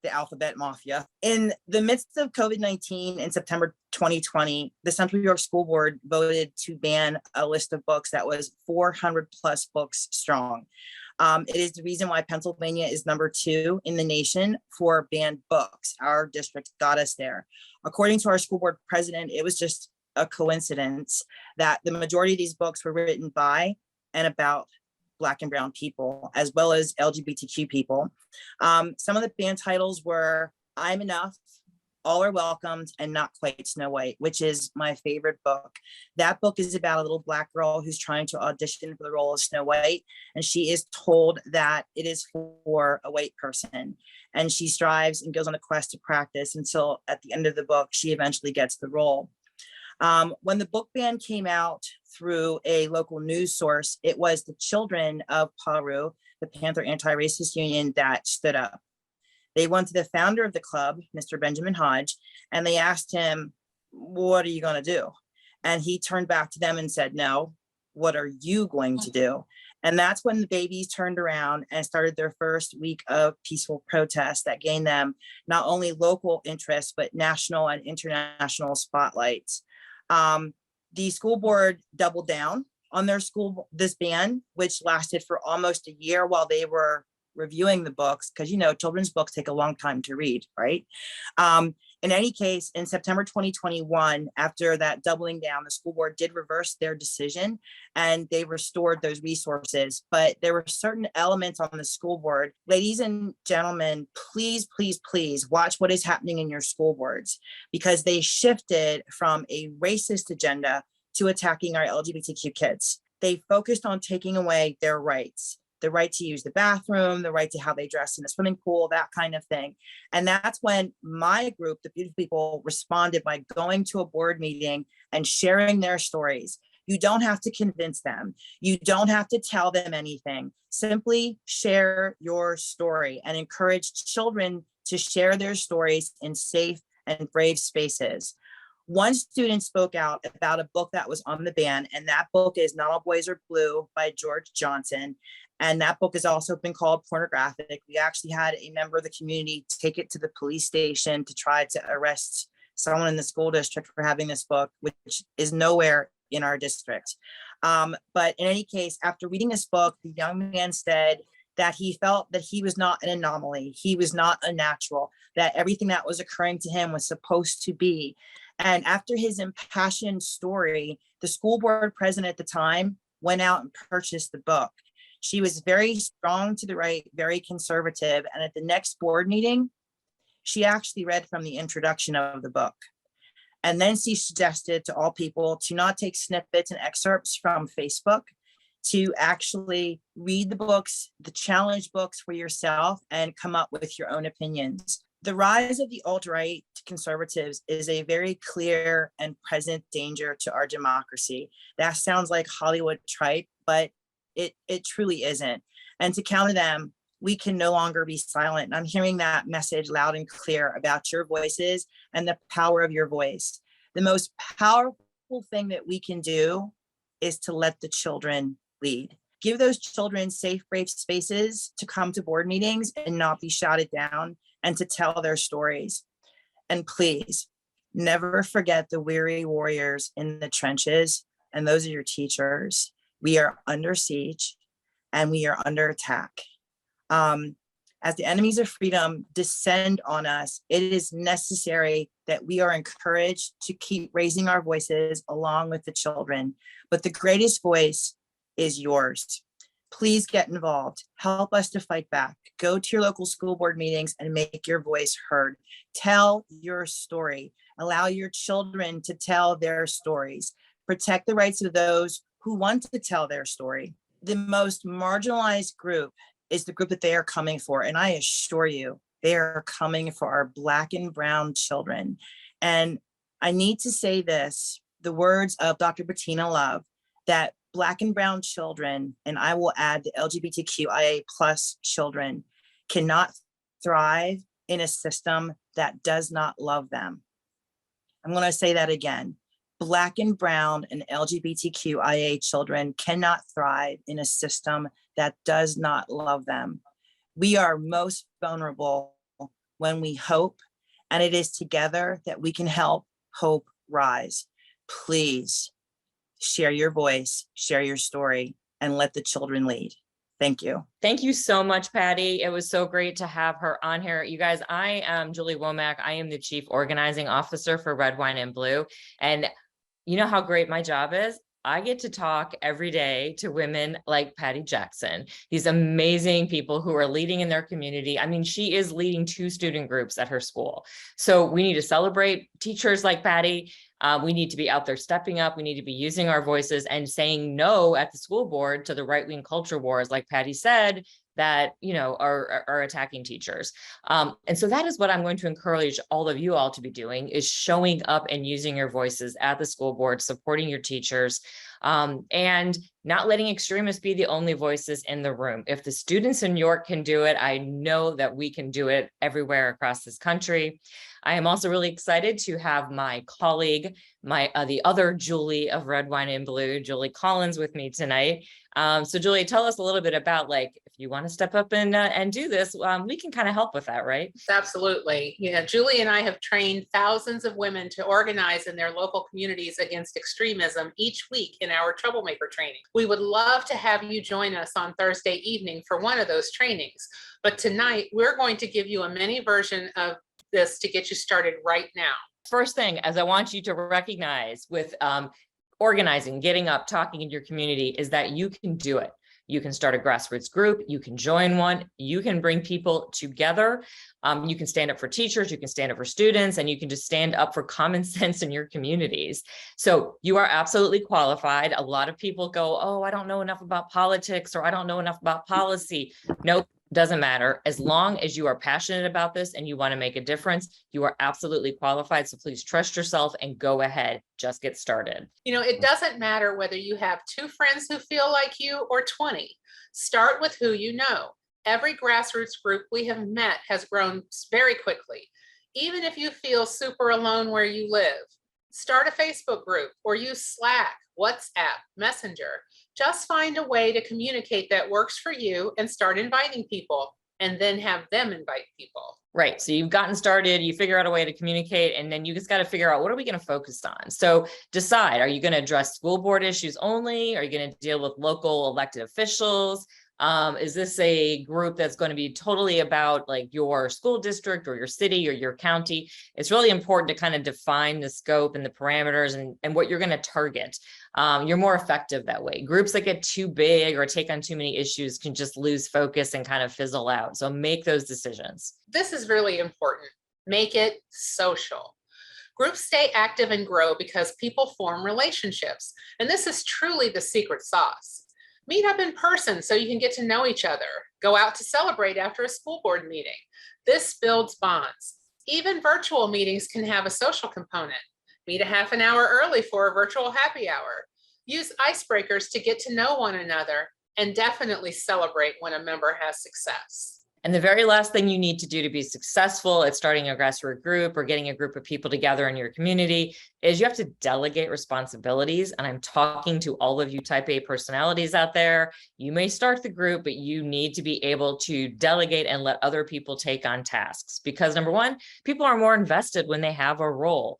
the alphabet mafia. In the midst of COVID-19 in September 2020, the Central York School Board voted to ban a list of books that was 400 plus books strong. It is the reason why Pennsylvania is #2 in the nation for banned books. Our district got us there. According to our school board president, it was just a coincidence that the majority of these books were written by and about Black and brown people, as well as LGBTQ people. Some of the band titles were I'm Enough, All Are Welcomed, and Not Quite Snow White, which is my favorite book. That book is about a little Black girl who's trying to audition for the role of Snow White, and she is told that it is for a white person. And she strives and goes on a quest to practice until at the end of the book, she eventually gets the role. When the book ban came out through a local news source, it was the children of PARU, the Panther Anti-Racist Union, that stood up. They went to the founder of the club, Mr. Benjamin Hodge, and they asked him, what are you going to do? And he turned back to them and said, no, what are you going to do? And that's when the babies turned around and started their first week of peaceful protest that gained them not only local interest, but national and international spotlights. The school board doubled down on this ban, which lasted for almost a year while they were reviewing the books, because children's books take a long time to read, right? In any case, in September 2021, after that doubling down, the school board did reverse their decision and they restored those resources. But there were certain elements on the school board. Ladies and gentlemen, please, please, please watch what is happening in your school boards, because they shifted from a racist agenda to attacking our LGBTQ kids. They focused on taking away their rights. The right to use the bathroom, the right to how they dress in the swimming pool, that kind of thing. And that's when my group, the Beautiful People, responded by going to a board meeting and sharing their stories. You don't have to convince them. You don't have to tell them anything. Simply share your story and encourage children to share their stories in safe and brave spaces. One student spoke out about a book that was on the ban, and that book is Not All Boys Are Blue by George Johnson. And that book has also been called pornographic. We actually had a member of the community take it to the police station to try to arrest someone in the school district for having this book, which is nowhere in our district. But in any case, after reading this book, the young man said that he felt that he was not an anomaly. He was not a natural, that everything that was occurring to him was supposed to be. And after his impassioned story, the school board president at the time went out and purchased the book. She was very strong to the right, very conservative. And at the next board meeting, she actually read from the introduction of the book. And then she suggested to all people to not take snippets and excerpts from Facebook, to actually read the books, the challenge books for yourself, and come up with your own opinions. The rise of the alt-right conservatives is a very clear and present danger to our democracy. That sounds like Hollywood tripe, but it truly isn't. And to counter them, we can no longer be silent. And I'm hearing that message loud and clear about your voices and the power of your voice. The most powerful thing that we can do is to let the children lead. Give those children safe, brave spaces to come to board meetings and not be shouted down, and to tell their stories. And please, never forget the weary warriors in the trenches, and those are your teachers. We are under siege and we are under attack. As the enemies of freedom descend on us, it is necessary that we are encouraged to keep raising our voices along with the children. But the greatest voice is yours. Please get involved. Help us to fight back. Go to your local school board meetings and make your voice heard. Tell your story. Allow your children to tell their stories. Protect the rights of those who want to tell their story. The most marginalized group is the group that they are coming for. And I assure you, they are coming for our Black and brown children. And I need to say this, the words of Dr. Bettina Love, that Black and brown children, and I will add the LGBTQIA plus children, cannot thrive in a system that does not love them. I'm going to say that again. Black and brown and LGBTQIA children cannot thrive in a system that does not love them. We are most vulnerable when we hope, and it is together that we can help hope rise. Please share your voice, share your story, and let the children lead. Thank you. Thank you so much, Patty. It was so great to have her on here. You guys, I am Julie Womack. I am the Chief Organizing Officer for Red, Wine, and Blue. And you know how great my job is? I get to talk every day to women like Patty Jackson, these amazing people who are leading in their community. I mean, she is leading 2 student groups at her school. So we need to celebrate teachers like Patty. We need to be out there stepping up. We need to be using our voices and saying no at the school board to the right-wing culture wars, like Patty said, that, you know, are attacking teachers. And so that is what I'm going to encourage all of you all to be doing, is showing up and using your voices at the school board, supporting your teachers, and not letting extremists be the only voices in the room. If the students in York can do it, I know that we can do it everywhere across this country. I am also really excited to have my colleague, the other Julie of Red, Wine, and Blue, Julie Collins, with me tonight. So Julie, tell us a little bit about, like, if you want to step up and do this, we can kind of help with that, right? Absolutely. Yeah, Julie and I have trained thousands of women to organize in their local communities against extremism each week in our Troublemaker training. We would love to have you join us on Thursday evening for one of those trainings. But tonight, we're going to give you a mini version of this to get you started right now. First thing, as I want you to recognize with organizing, getting up, talking in your community, is that you can do it. You can start a grassroots group, you can join one, you can bring people together, you can stand up for teachers, you can stand up for students, and you can just stand up for common sense in your communities. So you are absolutely qualified. A lot of people go, oh, I don't know enough about politics, or I don't know enough about policy. Nope. Doesn't matter. As long as you are passionate about this and you want to make a difference, you are absolutely qualified. So please trust yourself and go ahead. Just get started. You know, it doesn't matter whether you have 2 friends who feel like you or 20. Start with who you know. Every grassroots group we have met has grown very quickly. Even if you feel super alone where you live, start a Facebook group or use Slack, WhatsApp, Messenger. Just find a way to communicate that works for you and start inviting people, and then have them invite people. Right. So you've gotten started, you figure out a way to communicate, and then you just got to figure out, what are we going to focus on? So decide, are you going to address school board issues only? Are you going to deal with local elected officials? Is this a group that's going to be totally about, like, your school district or your city or your county? It's really important to kind of define the scope and the parameters and what you're going to target. You're more effective that way. Groups that get too big or take on too many issues can just lose focus and kind of fizzle out. So make those decisions. This is really important. Make it social. Groups stay active and grow because people form relationships. And this is truly the secret sauce. Meet up in person so you can get to know each other. Go out to celebrate after a school board meeting. This builds bonds. Even virtual meetings can have a social component. Meet a half an hour early for a virtual happy hour. Use icebreakers to get to know one another, and definitely celebrate when a member has success. And the very last thing you need to do to be successful at starting a grassroots group or getting a group of people together in your community is you have to delegate responsibilities. And I'm talking to all of you type A personalities out there. You may start the group, but you need to be able to delegate and let other people take on tasks. Because number one, people are more invested when they have a role.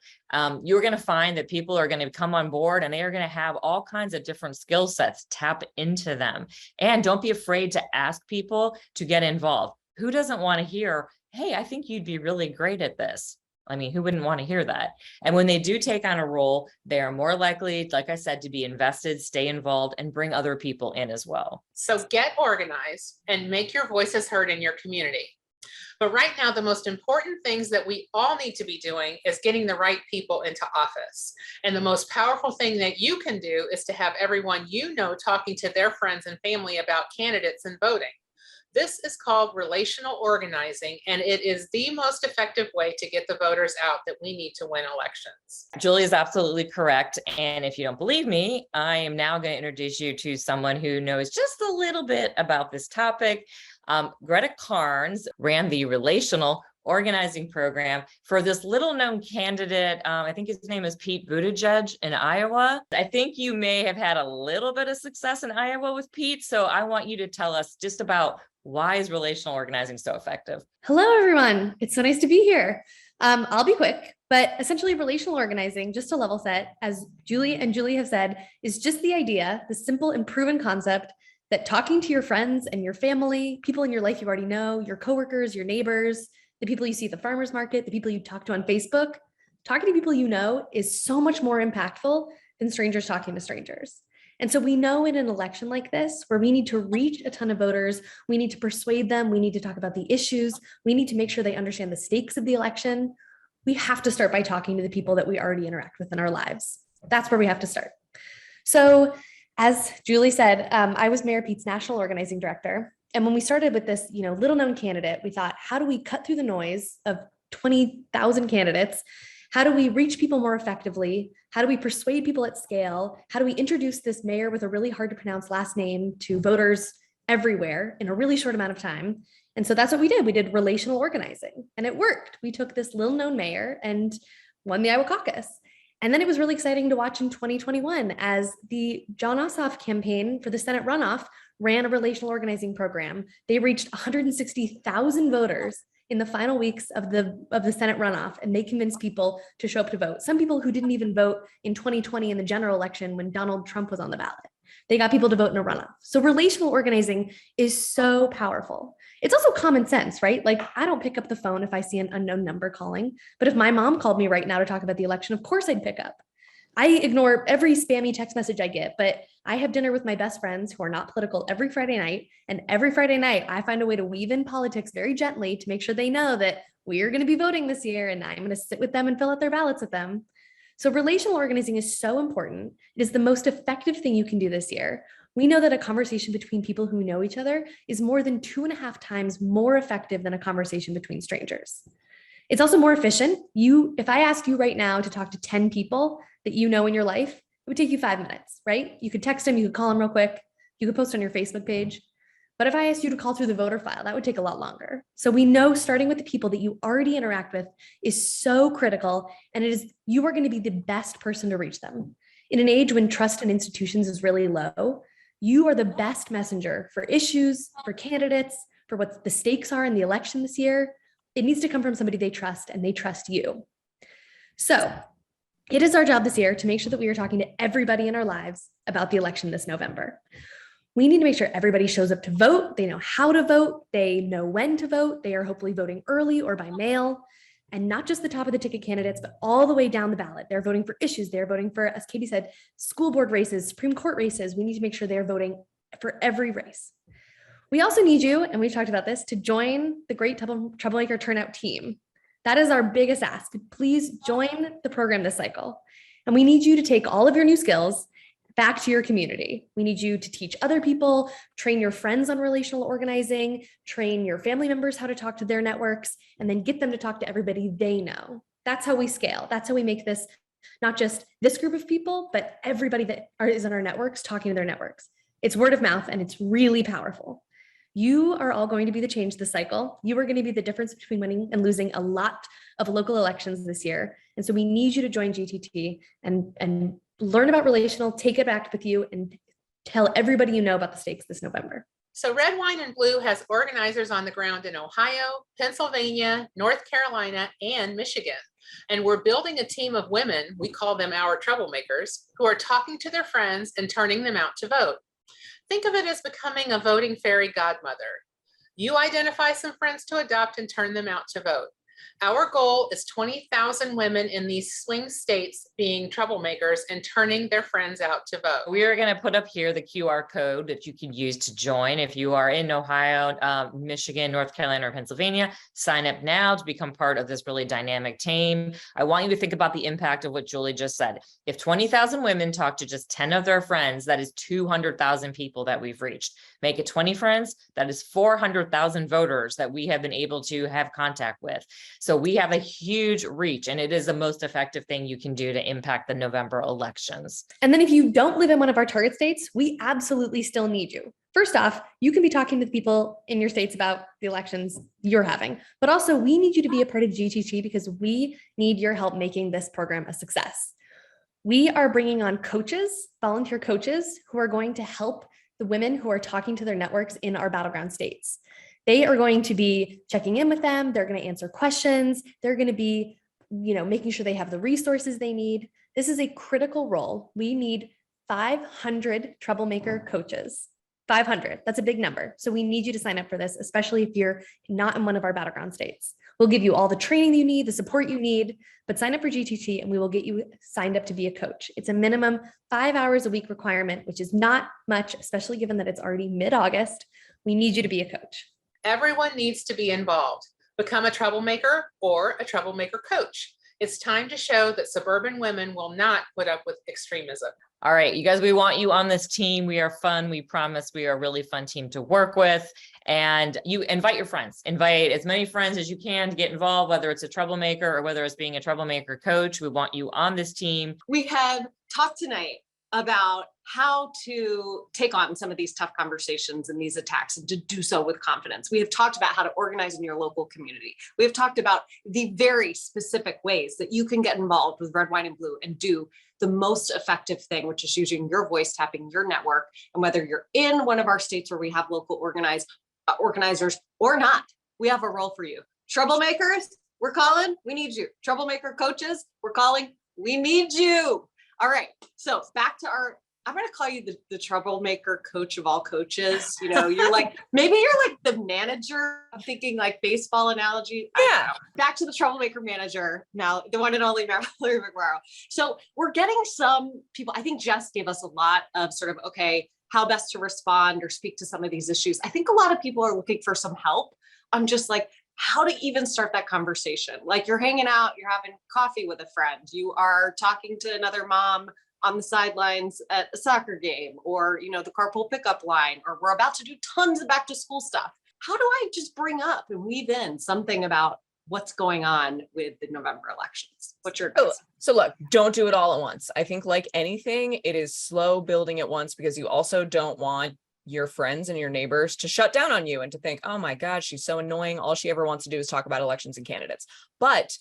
You're going to find that people are going to come on board and they are going to have all kinds of different skill sets. Tap into them. And don't be afraid to ask people to get involved. Who doesn't want to hear, hey, I think you'd be really great at this? I mean, who wouldn't want to hear that? And when they do take on a role, they are more likely, like I said, to be invested, stay involved, and bring other people in as well. So get organized and make your voices heard in your community. But right now, the most important things that we all need to be doing is getting the right people into office. And the most powerful thing that you can do is to have everyone you know talking to their friends and family about candidates and voting. This is called relational organizing, and it is the most effective way to get the voters out that we need to win elections. Julie is absolutely correct. And if you don't believe me, I am now going to introduce you to someone who knows just a little bit about this topic. Greta Carnes ran the Relational organizing program for this little known candidate. I think his name is Pete Buttigieg in Iowa. I think you may have had a little bit of success in Iowa with Pete. So I want you to tell us just about why is relational organizing so effective? Hello, everyone. It's so nice to be here. I'll be quick, but essentially relational organizing, just to level set, as Julie and Julie have said, is just the idea, the simple and proven concept that talking to your friends and your family, people in your life you already know, your coworkers, your neighbors, the people you see at the farmer's market, the people you talk to on Facebook, talking to people you know is so much more impactful than strangers talking to strangers. And so we know in an election like this, where we need to reach a ton of voters, we need to persuade them, we need to talk about the issues, we need to make sure they understand the stakes of the election. We have to start by talking to the people that we already interact with in our lives. That's where we have to start. So as Julie said, I was Mayor Pete's national organizing director. And when we started with this, little known candidate, we thought, how do we cut through the noise of 20,000 candidates? How do we reach people more effectively? How do we persuade people at scale? How do we introduce this mayor with a really hard to pronounce last name to voters everywhere in a really short amount of time? And so that's what we did. We did relational organizing and it worked. We took this little known mayor and won the Iowa caucus. And then it was really exciting to watch in 2021 as the Jon Ossoff campaign for the Senate runoff ran a relational organizing program. They reached 160,000 voters in the final weeks of the Senate runoff, and they convinced people to show up to vote. Some people who didn't even vote in 2020 in the general election when Donald Trump was on the ballot. They got people to vote in a runoff. So relational organizing is so powerful. It's also common sense, right? Like I don't pick up the phone if I see an unknown number calling, but if my mom called me right now to talk about the election, of course I'd pick up. I ignore every spammy text message I get, but I have dinner with my best friends who are not political every Friday night. And every Friday night, I find a way to weave in politics very gently to make sure they know that we are going to be voting this year and I'm going to sit with them and fill out their ballots with them. So relational organizing is so important. It is the most effective thing you can do this year. We know that a conversation between people who know each other is more than 2.5 times more effective than a conversation between strangers. It's also more efficient. If I asked you right now to talk to 10 people that you know in your life, it would take you 5 minutes, right? You could text them, you could call them real quick, you could post on your Facebook page. But if I asked you to call through the voter file, that would take a lot longer. So we know starting with the people that you already interact with is so critical, and you are going to be the best person to reach them. In an age when trust in institutions is really low, you are the best messenger for issues, for candidates, for what the stakes are in the election this year. It needs to come from somebody they trust, and they trust you. So it is our job this year to make sure that we are talking to everybody in our lives about the election this November. We need to make sure everybody shows up to vote. They know how to vote. They know when to vote. They are hopefully voting early or by mail, and not just the top of the ticket candidates, but all the way down the ballot. They're voting for issues. They're voting for, as Katie said, school board races, Supreme Court races. We need to make sure they're voting for every race. We also need you, and we've talked about this, to join the great Troublemaker turnout team. That is our biggest ask. Please join the program this cycle. And we need you to take all of your new skills back to your community. We need you to teach other people, train your friends on relational organizing, train your family members how to talk to their networks, and then get them to talk to everybody they know. That's how we scale. That's how we make this not just this group of people, but everybody that is in our networks talking to their networks. It's word of mouth, and it's really powerful. You are all going to be the change this cycle. You are going to be the difference between winning and losing a lot of local elections this year. And so we need you to join GTT and learn about relational, take it back with you, and tell everybody you know about the stakes this November. So Red, Wine, and Blue has organizers on the ground in Ohio, Pennsylvania, North Carolina, and Michigan. And we're building a team of women, we call them our troublemakers, who are talking to their friends and turning them out to vote. Think of it as becoming a voting fairy godmother. You identify some friends to adopt and turn them out to vote. Our goal is 20,000 women in these swing states being troublemakers and turning their friends out to vote. We are going to put up here the QR code that you can use to join. If you are in Ohio, Michigan, North Carolina, or Pennsylvania, sign up now to become part of this really dynamic team. I want you to think about the impact of what Julie just said. If 20,000 women talk to just 10 of their friends, that is 200,000 people that we've reached. Make it 20 friends, that is 400,000 voters that we have been able to have contact with. So we have a huge reach, and it is the most effective thing you can do to impact the November elections. And then if you don't live in one of our target states, we absolutely still need you. First off, you can be talking to the people in your states about the elections you're having, but also we need you to be a part of GTT because we need your help making this program a success. We are bringing on coaches, volunteer coaches, who are going to help the women who are talking to their networks in our battleground states. They are going to be checking in with them. They're going to answer questions. They're going to be, making sure they have the resources they need. This is a critical role. We need 500 troublemaker coaches. 500, that's a big number. So we need you to sign up for this, especially if you're not in one of our battleground states. We'll give you all the training you need, the support you need, but sign up for GTT and we will get you signed up to be a coach. It's a minimum 5 hours a week requirement, which is not much, especially given that it's already mid-August. We need you to be a coach. Everyone needs to be involved. Become a troublemaker or a troublemaker coach. It's time to show that suburban women will not put up with extremism. All right, you guys, we want you on this team. We are fun. We promise we are a really fun team to work with. And you invite your friends, invite as many friends as you can to get involved, whether it's a troublemaker or whether it's being a troublemaker coach. We want you on this team. We have talked tonight about how to take on some of these tough conversations and these attacks and to do so with confidence. We have talked about how to organize in your local community. We have talked about the very specific ways that you can get involved with Red, Wine, and Blue and do the most effective thing, which is using your voice, tapping your network. And whether you're in one of our states where we have local organizers or not, we have a role for you. Troublemakers, we're calling, we need you. Troublemaker coaches, we're calling, we need you. All right, so back to I'm going to call you the troublemaker coach of all coaches. You're like, maybe you're like the manager. I'm thinking like baseball analogy. Yeah. Back to the troublemaker manager now, the one and only Mallory McMorrow. So we're getting some people, I think Jess gave us a lot of sort of, okay, how best to respond or speak to some of these issues. I think a lot of people are looking for some help. I'm just like, how to even start that conversation. Like you're hanging out, you're having coffee with a friend, you are talking to another mom on the sidelines at a soccer game, or, the carpool pickup line, or we're about to do tons of back to school stuff. How do I just bring up and weave in something about what's going on with the November elections? What's your advice? So look, don't do it all at once. I think like anything, it is slow building at once because you also don't want your friends and your neighbors to shut down on you and to think, oh my God, she's so annoying. All she ever wants to do is talk about elections and candidates. But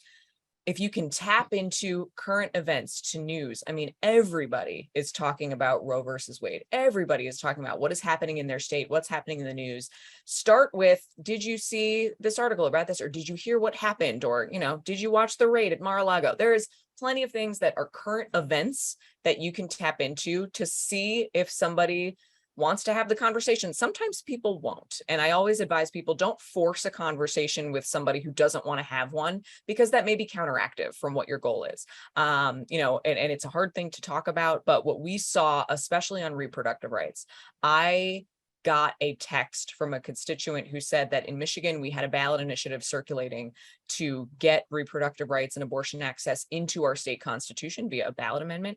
if you can tap into current events, to news, I mean, everybody is talking about Roe versus Wade. Everybody is talking about what is happening in their state, what's happening in the news. Start with, did you see this article about this? Or did you hear what happened? Or, did you watch the raid at Mar-a-Lago? There is plenty of things that are current events that you can tap into to see if somebody wants to have the conversation. Sometimes people won't. And I always advise people, don't force a conversation with somebody who doesn't want to have one, because that may be counteractive from what your goal is. And it's a hard thing to talk about, but what we saw, especially on reproductive rights, I got a text from a constituent who said that in Michigan, we had a ballot initiative circulating to get reproductive rights and abortion access into our state constitution via a ballot amendment.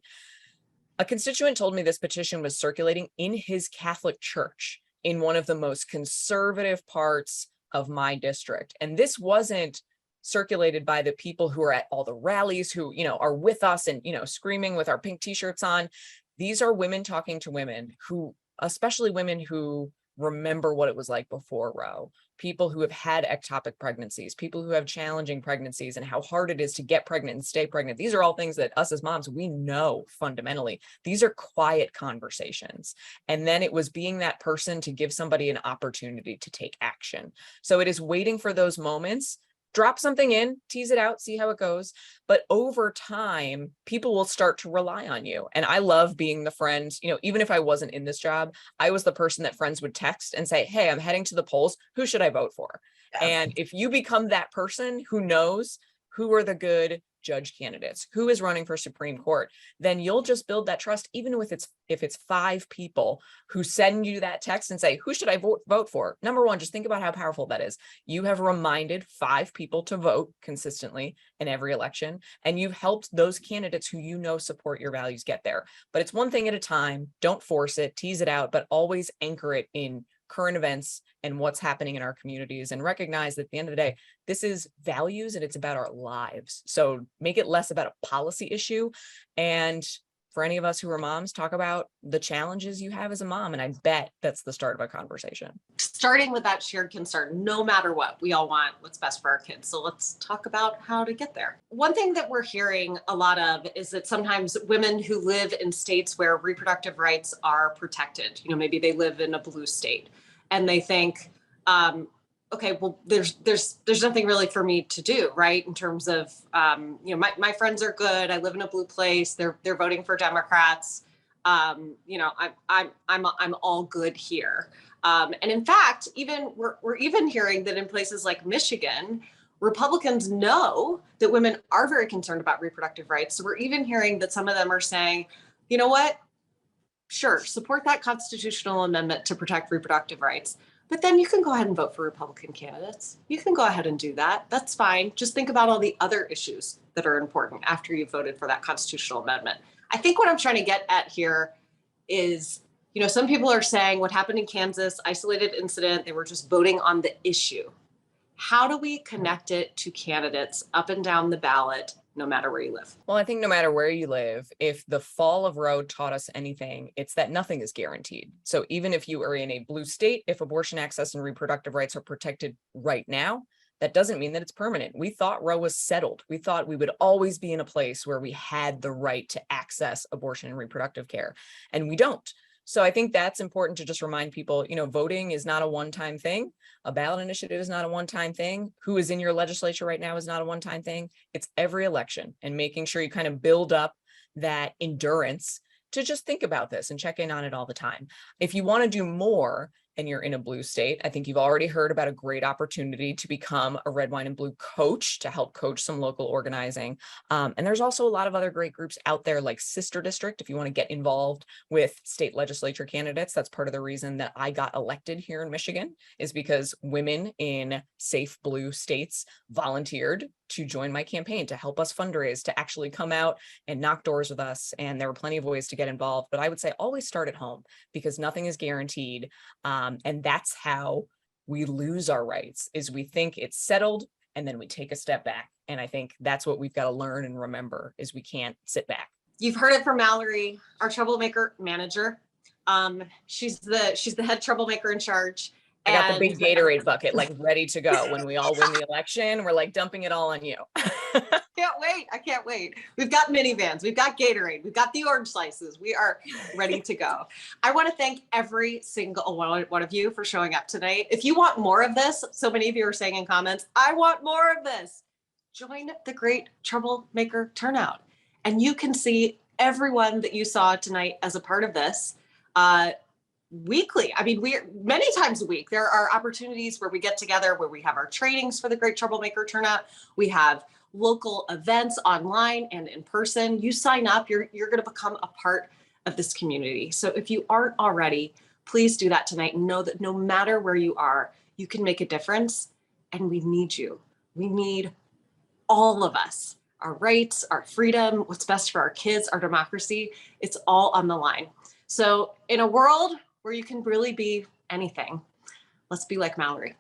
A constituent told me this petition was circulating in his Catholic church in one of the most conservative parts of my district. And this wasn't circulated by the people who are at all the rallies, who, are with us and, screaming with our pink t-shirts on. These are women talking to women who, especially women who remember what it was like before Roe, people who have had ectopic pregnancies, people who have challenging pregnancies and how hard it is to get pregnant and stay pregnant. These are all things that us as moms, we know fundamentally. These are quiet conversations. And then it was being that person to give somebody an opportunity to take action. So it is waiting for those moments drop something in, tease it out, see how it goes. But over time, people will start to rely on you. And I love being the friend, even if I wasn't in this job, I was the person that friends would text and say, hey, I'm heading to the polls. Who should I vote for? Yeah. And if you become that person who knows who are the good judge candidates, who is running for Supreme Court, then you'll just build that trust, even with if it's 5 people who send you that text and say, who should I vote for? Number one, just think about how powerful that is. You have reminded 5 people to vote consistently in every election, and you've helped those candidates who support your values get there. But it's one thing at a time. Don't force it, tease it out, but always anchor it in current events and what's happening in our communities, and recognize that at the end of the day, this is values and it's about our lives. So make it less about a policy issue. And for any of us who are moms, talk about the challenges you have as a mom. And I bet that's the start of a conversation. Starting with that shared concern, no matter what, we all want what's best for our kids. So let's talk about how to get there. One thing that we're hearing a lot of is that sometimes women who live in states where reproductive rights are protected, maybe they live in a blue state, and they think, okay, well, there's nothing really for me to do, right? In terms of, my friends are good. I live in a blue place. They're voting for Democrats. I'm all good here. And in fact, we're even hearing that in places like Michigan, Republicans know that women are very concerned about reproductive rights. So we're even hearing that some of them are saying, you know what? Sure, support that constitutional amendment to protect reproductive rights. But then you can go ahead and vote for Republican candidates. You can go ahead and do that. That's fine. Just think about all the other issues that are important after you've voted for that constitutional amendment. I think what I'm trying to get at here is, some people are saying what happened in Kansas, isolated incident, they were just voting on the issue. How do we connect it to candidates up and down the ballot, no matter where you live? Well, I think no matter where you live, if the fall of Roe taught us anything, it's that nothing is guaranteed. So even if you are in a blue state, if abortion access and reproductive rights are protected right now, that doesn't mean that it's permanent. We thought Roe was settled. We thought we would always be in a place where we had the right to access abortion and reproductive care, and we don't. So I think that's important to just remind people, voting is not a one-time thing. A ballot initiative is not a one-time thing. Who is in your legislature right now is not a one-time thing. It's every election, and making sure you kind of build up that endurance to just think about this and check in on it all the time. If you want to do more and you're in a blue state, I think you've already heard about a great opportunity to become a red, wine, and blue coach to help coach some local organizing. And there's also a lot of other great groups out there like Sister District. If you want to get involved with state legislature candidates, that's part of the reason that I got elected here in Michigan, is because women in safe blue states volunteered to join my campaign to help us fundraise, to actually come out and knock doors with us. And there were plenty of ways to get involved, but I would say always start at home, because nothing is guaranteed. And that's how we lose our rights, is we think it's settled and then we take a step back. And I think that's what we've got to learn and remember, is we can't sit back. You've heard it from Mallory, our Troublemaker manager. She's the head troublemaker in charge. I got the big Gatorade bucket, like ready to go. When we all win the election, we're like dumping it all on you. Can't wait. I can't wait. We've got minivans. We've got Gatorade. We've got the orange slices. We are ready to go. I want to thank every single one of you for showing up tonight. If you want more of this, so many of you are saying in comments, I want more of this. Join the great Troublemaker turnout. And you can see everyone that you saw tonight as a part of this weekly. I mean, we're many times a week. There are opportunities where we get together, where we have our trainings for the great Troublemaker turnout. We have local events online and in person. You sign up, you're going to become a part of this community. So if you aren't already, please do that tonight, and know that no matter where you are, you can make a difference, and we need you. We need all of us. Our rights, our freedom, what's best for our kids, our democracy, it's all on the line. So in a world where you can really be anything, let's be like Mallory.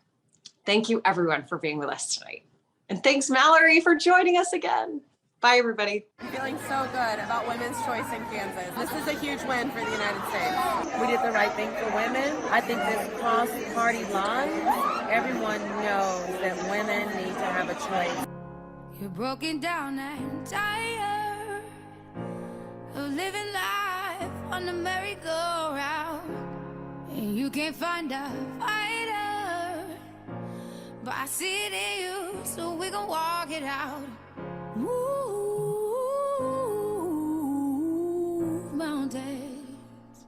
Thank you everyone for being with us tonight. And thanks Mallory for joining us again. Bye everybody. I'm feeling so good about women's choice in Kansas. This is a huge win for the United States. We did the right thing for women. I think this crossed party lines. Everyone knows that women need to have a choice. You're broken down and tired of living life on the merry-go-round, and you can't find a fighter but I see it in you, so we gon' walk it out. Move mountains.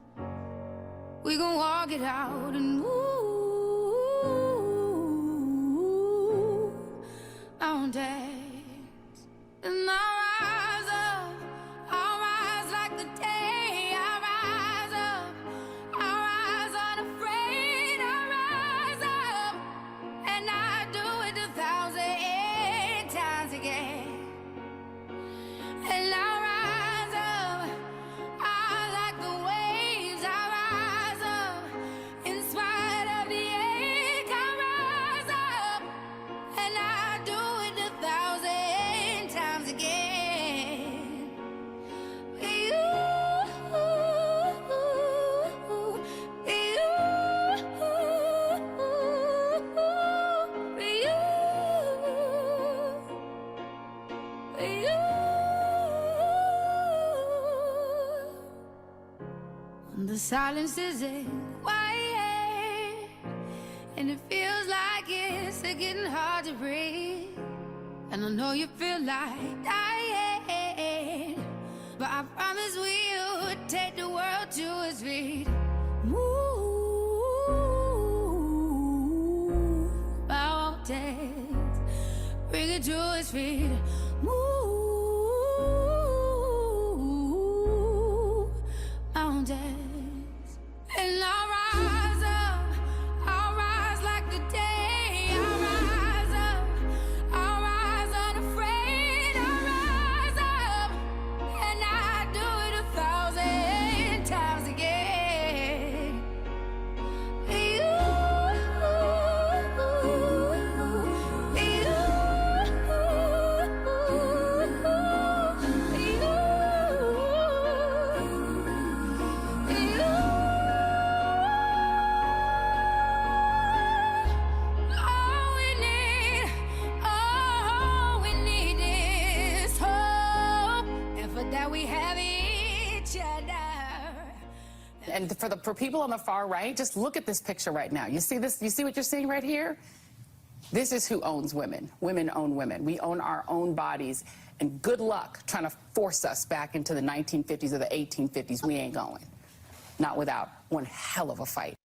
We gon' walk it out and move mountains. And I'll rise up, I'll rise like the day. I'll rise up, I'll rise unafraid. I'll rise up, and I do it 1,000 times again. And I'll rise up, I like the waves. I'll rise up, in spite of the ache. I'll rise up, and I do it 1,000 times again. You, the silence isn't quiet, and it feels like it's getting hard to breathe. And I know you feel like dying, but I promise we'll take the world to its feet. Move mountains, bring it to its feet. Move mountains. And I'll rise up, I'll rise like the day. I'll rise up, I'll rise unafraid. I'll rise up, and I do it 1,000 times again. And for people on the far right, just look at this picture right now. You see this? You see what you're seeing right here? This is who owns women. Women own women. We own our own bodies. And good luck trying to force us back into the 1950s or the 1850s. We ain't going. Not without one hell of a fight.